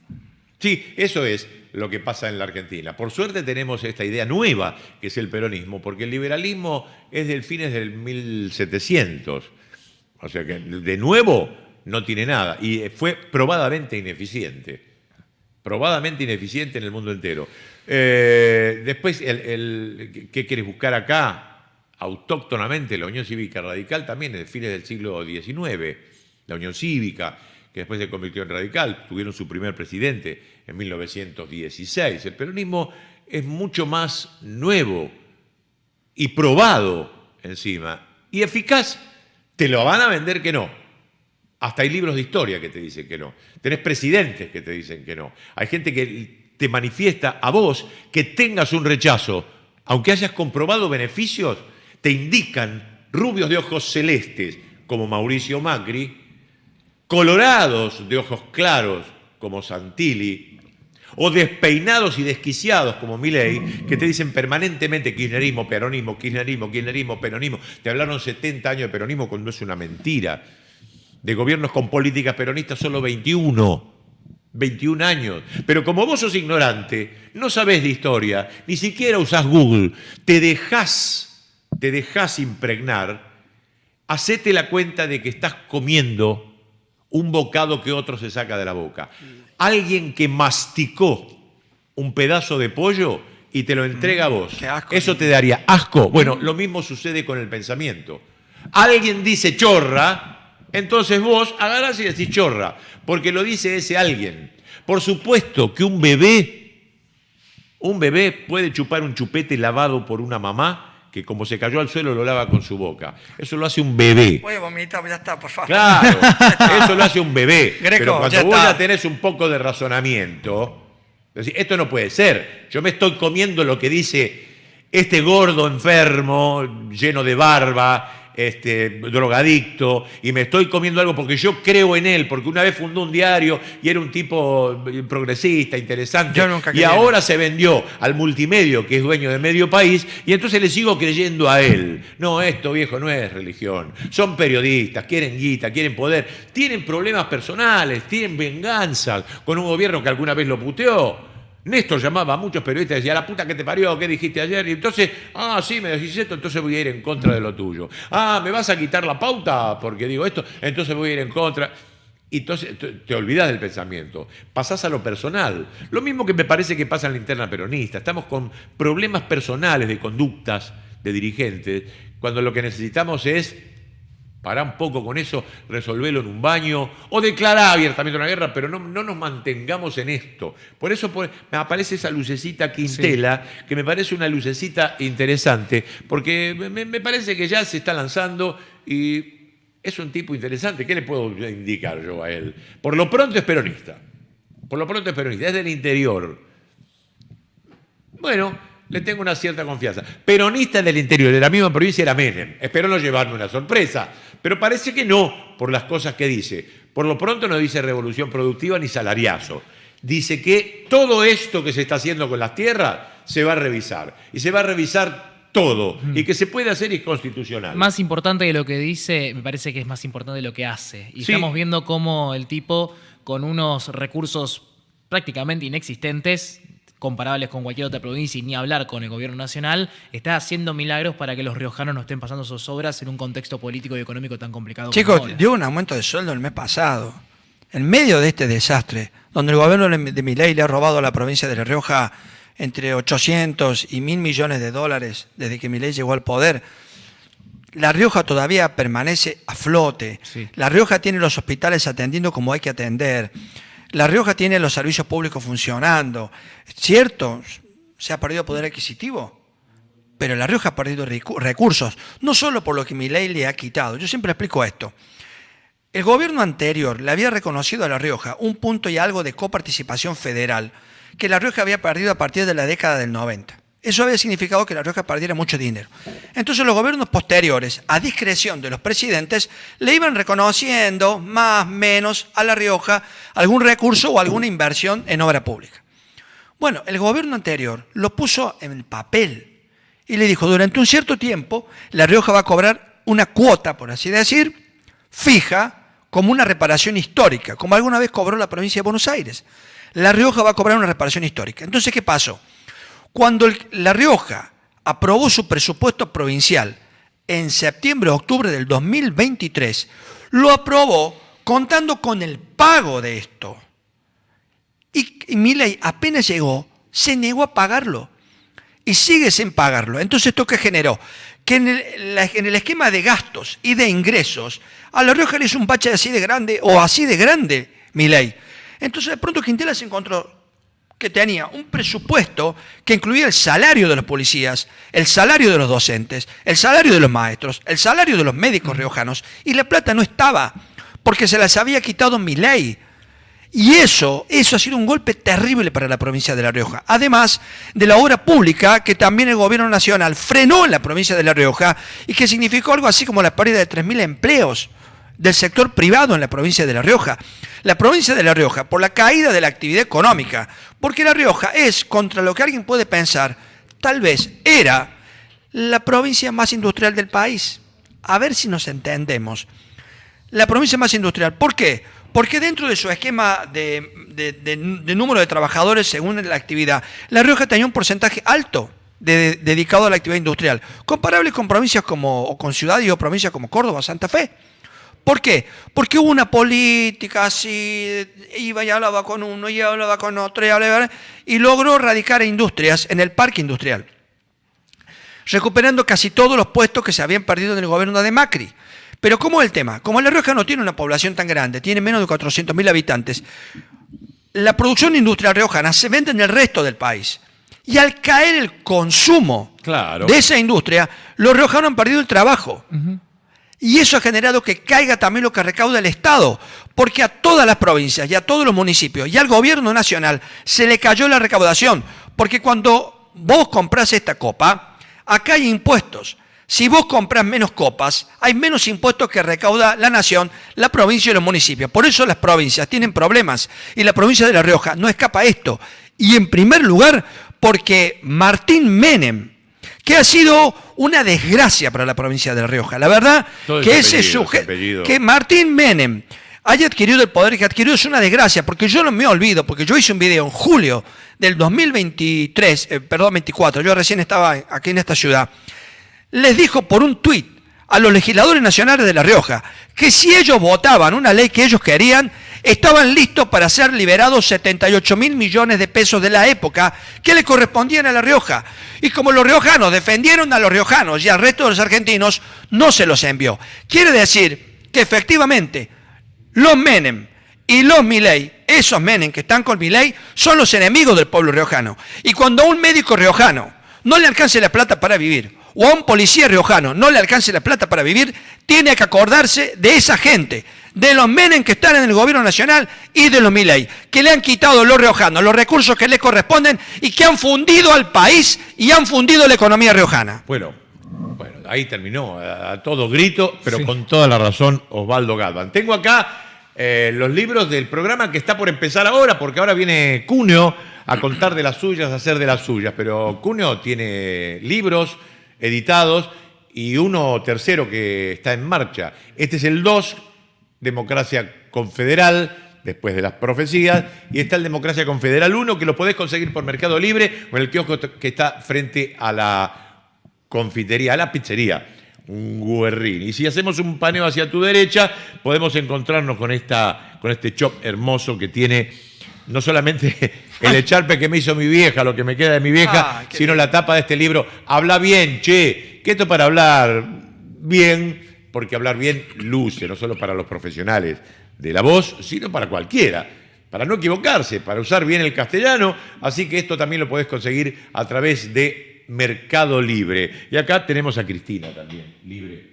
Sí, eso es lo que pasa en la Argentina. Por suerte tenemos esta idea nueva, que es el peronismo, porque el liberalismo es del fines del 1700. O sea que de nuevo no tiene nada y fue probadamente ineficiente. probadamente ineficiente en el mundo entero. Después, ¿qué querés buscar acá? Autóctonamente, la Unión Cívica Radical también en fines del siglo XIX, la Unión Cívica, que después se convirtió en radical, tuvieron su primer presidente en 1916. El peronismo es mucho más nuevo y probado encima, y eficaz. Te lo van a vender que no. Hasta hay libros de historia que te dicen que no. Tenés presidentes que te dicen que no. Hay gente que te manifiesta a vos que tengas un rechazo, aunque hayas comprobado beneficios, te indican rubios de ojos celestes, como Mauricio Macri, colorados de ojos claros, como Santilli, o despeinados y desquiciados, como Milei, que te dicen permanentemente kirchnerismo, peronismo, kirchnerismo, kirchnerismo, peronismo. Te hablaron 70 años de peronismo cuando es una mentira. De gobiernos con políticas peronistas solo 21 años. Pero como vos sos ignorante, no sabés de historia, ni siquiera usás Google, te dejás impregnar, hacete la cuenta de que estás comiendo un bocado que otro se saca de la boca. Alguien que masticó un pedazo de pollo y te lo entrega a vos. ¿Eso te daría asco? Bueno, lo mismo sucede con el pensamiento. Alguien dice chorra, entonces vos agarrás y decís chorra, porque lo dice ese alguien. Por supuesto que un bebé puede chupar un chupete lavado por una mamá que como se cayó al suelo lo lava con su boca. Eso lo hace un bebé. Voy a vomitar, ya está, por favor. Claro, eso lo hace un bebé. Greco, pero cuando ya vos está. ya tenés un poco de razonamiento, decís, esto no puede ser. Yo me estoy comiendo lo que dice este gordo enfermo, lleno de barba, drogadicto, y me estoy comiendo algo porque yo creo en él, porque una vez fundó un diario y era un tipo progresista, interesante, Yo nunca y creí en ahora se vendió al multimedio, que es dueño de medio país, y entonces le sigo creyendo a él. No, esto, viejo, no es religión. Son periodistas, quieren guita, quieren poder, tienen problemas personales, tienen venganza con un gobierno que alguna vez lo puteó. Néstor llamaba a muchos periodistas y decía, la puta que te parió, ¿qué dijiste ayer? Y entonces, sí, me decís esto, entonces voy a ir en contra de lo tuyo. ¿Me vas a quitar la pauta porque digo esto? Entonces voy a ir en contra. Y entonces te olvidás del pensamiento, pasás a lo personal. Lo mismo que me parece que pasa en la interna peronista. Estamos con problemas personales de conductas de dirigentes, cuando lo que necesitamos es pará un poco con eso, resolverlo en un baño o declarar abiertamente una guerra, pero no nos mantengamos en esto. Por eso me aparece esa lucecita Quintela, que me parece una lucecita interesante, porque me parece que ya se está lanzando y es un tipo interesante. ¿Qué le puedo indicar yo a él? Por lo pronto es peronista. Es del interior. Bueno, le tengo una cierta confianza. Peronista del interior, de la misma provincia era Menem. Espero no llevarme una sorpresa, pero parece que no, por las cosas que dice. Por lo pronto no dice revolución productiva ni salariazo. Dice que todo esto que se está haciendo con las tierras se va a revisar. Y se va a revisar todo. Y que se puede hacer es constitucional. Más importante de lo que dice, me parece que es más importante de lo que hace. Y Sí. estamos viendo cómo el tipo, con unos recursos prácticamente inexistentes, comparables con cualquier otra provincia y ni hablar con el gobierno nacional, está haciendo milagros para que los riojanos no estén pasando sus obras en un contexto político y económico tan complicado. Chicos, como ahora. dio un aumento de sueldo el mes pasado. En medio de este desastre, donde el gobierno de Milei le ha robado a la provincia de La Rioja entre 800 y 1.000 millones de dólares desde que Milei llegó al poder, La Rioja todavía permanece a flote. Sí. La Rioja tiene los hospitales atendiendo como hay que atender. La Rioja tiene los servicios públicos funcionando. Es cierto, se ha perdido poder adquisitivo, pero La Rioja ha perdido recursos, no solo por lo que Milei le ha quitado. Yo siempre explico esto. El gobierno anterior le había reconocido a La Rioja un punto y algo de coparticipación federal que La Rioja había perdido a partir de la década del 90. Eso había significado que La Rioja perdiera mucho dinero. Entonces los gobiernos posteriores, a discreción de los presidentes, le iban reconociendo más o menos a La Rioja algún recurso o alguna inversión en obra pública. Bueno, el gobierno anterior lo puso en el papel y le dijo, durante un cierto tiempo, La Rioja va a cobrar una cuota, por así decir, fija, como una reparación histórica, como alguna vez cobró la provincia de Buenos Aires. La Rioja va a cobrar una reparación histórica. Entonces, ¿qué pasó? Cuando La Rioja aprobó su presupuesto provincial en septiembre o octubre del 2023, lo aprobó contando con el pago de esto. Y Y Milei apenas llegó, se negó a pagarlo. Y sigue sin pagarlo. Entonces, ¿esto qué generó? Que en el esquema de gastos y de ingresos, a La Rioja le hizo un bache así de grande, o así de grande, Milei. Entonces, de pronto Quintela se encontró que tenía un presupuesto que incluía el salario de los policías, el salario de los docentes, el salario de los maestros, el salario de los médicos riojanos, y la plata no estaba, porque se las había quitado Milei. Y eso ha sido un golpe terrible para la provincia de La Rioja. Además de la obra pública que también el gobierno nacional frenó en la provincia de La Rioja y que significó algo así como la pérdida de 3.000 empleos del sector privado en la provincia de La Rioja. La provincia de La Rioja, por la caída de la actividad económica, porque La Rioja es, contra lo que alguien puede pensar, tal vez era la provincia más industrial del país. A ver si nos entendemos. La provincia más industrial. ¿Por qué? Porque dentro de su esquema de número de trabajadores según la actividad, La Rioja tenía un porcentaje alto dedicado a la actividad industrial, comparable con provincias o con ciudades o provincias como Córdoba, Santa Fe. ¿Por qué? Porque hubo una política así, iba y hablaba con uno, y hablaba con otro, y logró radicar industrias en el parque industrial, recuperando casi todos los puestos que se habían perdido en el gobierno de Macri. Pero ¿cómo es el tema? Como La Rioja no tiene una población tan grande, tiene menos de 400.000 habitantes, la producción industrial riojana se vende en el resto del país. Y al caer el consumo de esa industria, los riojanos han perdido el trabajo. Y eso ha generado que caiga también lo que recauda el Estado, porque a todas las provincias y a todos los municipios y al gobierno nacional se le cayó la recaudación, porque cuando vos comprás esta copa, acá hay impuestos. Si vos comprás menos copas, hay menos impuestos que recauda la nación, la provincia y los municipios. Por eso las provincias tienen problemas y la provincia de La Rioja no escapa a esto. Y en primer lugar, porque Martín Menem, que ha sido una desgracia para la provincia de La Rioja. La verdad que ese sujeto, que Martín Menem haya adquirido el poder que adquirió es una desgracia, porque yo no me olvido, porque yo hice un video en julio del 24, yo recién estaba aquí en esta ciudad, les dijo por un tuit a los legisladores nacionales de La Rioja que si ellos votaban una ley que ellos querían, estaban listos para ser liberados 78.000 millones de pesos de la época que le correspondían a La Rioja. Y como los riojanos defendieron a los riojanos y al resto de los argentinos, no se los envió. Quiere decir que efectivamente los Menem y los Milei, esos Menem que están con Milei, son los enemigos del pueblo riojano. Y cuando a un médico riojano no le alcance la plata para vivir, o a un policía riojano no le alcance la plata para vivir, tiene que acordarse de esa gente, de los Menem que están en el gobierno nacional y de los Milei, que le han quitado a los riojanos los recursos que le corresponden y que han fundido al país y han fundido la economía riojana. Bueno, ahí terminó, a todo grito, pero con toda la razón Osvaldo Galván. Tengo acá los libros del programa que está por empezar ahora, porque ahora viene Cuneo a contar de las suyas, a hacer de las suyas, pero Cuneo tiene libros editados y uno tercero que está en marcha. Este es el 2, Democracia Confederal, después de las profecías, y está el Democracia Confederal 1, que lo podés conseguir por Mercado Libre o en el kiosco que está frente a la confitería, a la pizzería, un Guerrín. Y si hacemos un paneo hacia tu derecha, podemos encontrarnos con este chop hermoso que tiene no solamente el echarpe que me hizo mi vieja, lo que me queda de mi vieja, sino la tapa de este libro. Habla bien, che, que esto para hablar bien, porque hablar bien luce, no solo para los profesionales de la voz, sino para cualquiera, para no equivocarse, para usar bien el castellano. Así que esto también lo podés conseguir a través de Mercado Libre. Y acá tenemos a Cristina también, libre.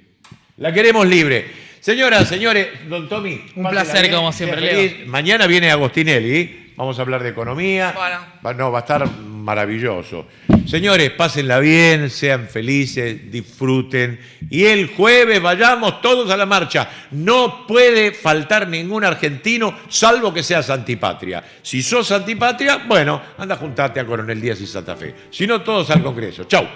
La queremos libre. Señoras, señores, don Tommy. Un placer, como siempre, Leo. Mañana viene Agostinelli. Vamos a hablar de economía. Bueno. Va a estar maravilloso. Señores, pásenla bien, sean felices, disfruten. Y el jueves vayamos todos a la marcha. No puede faltar ningún argentino, salvo que seas antipatria. Si sos antipatria, bueno, anda a juntarte a Coronel Díaz y Santa Fe. Si no, todos al Congreso. Chau.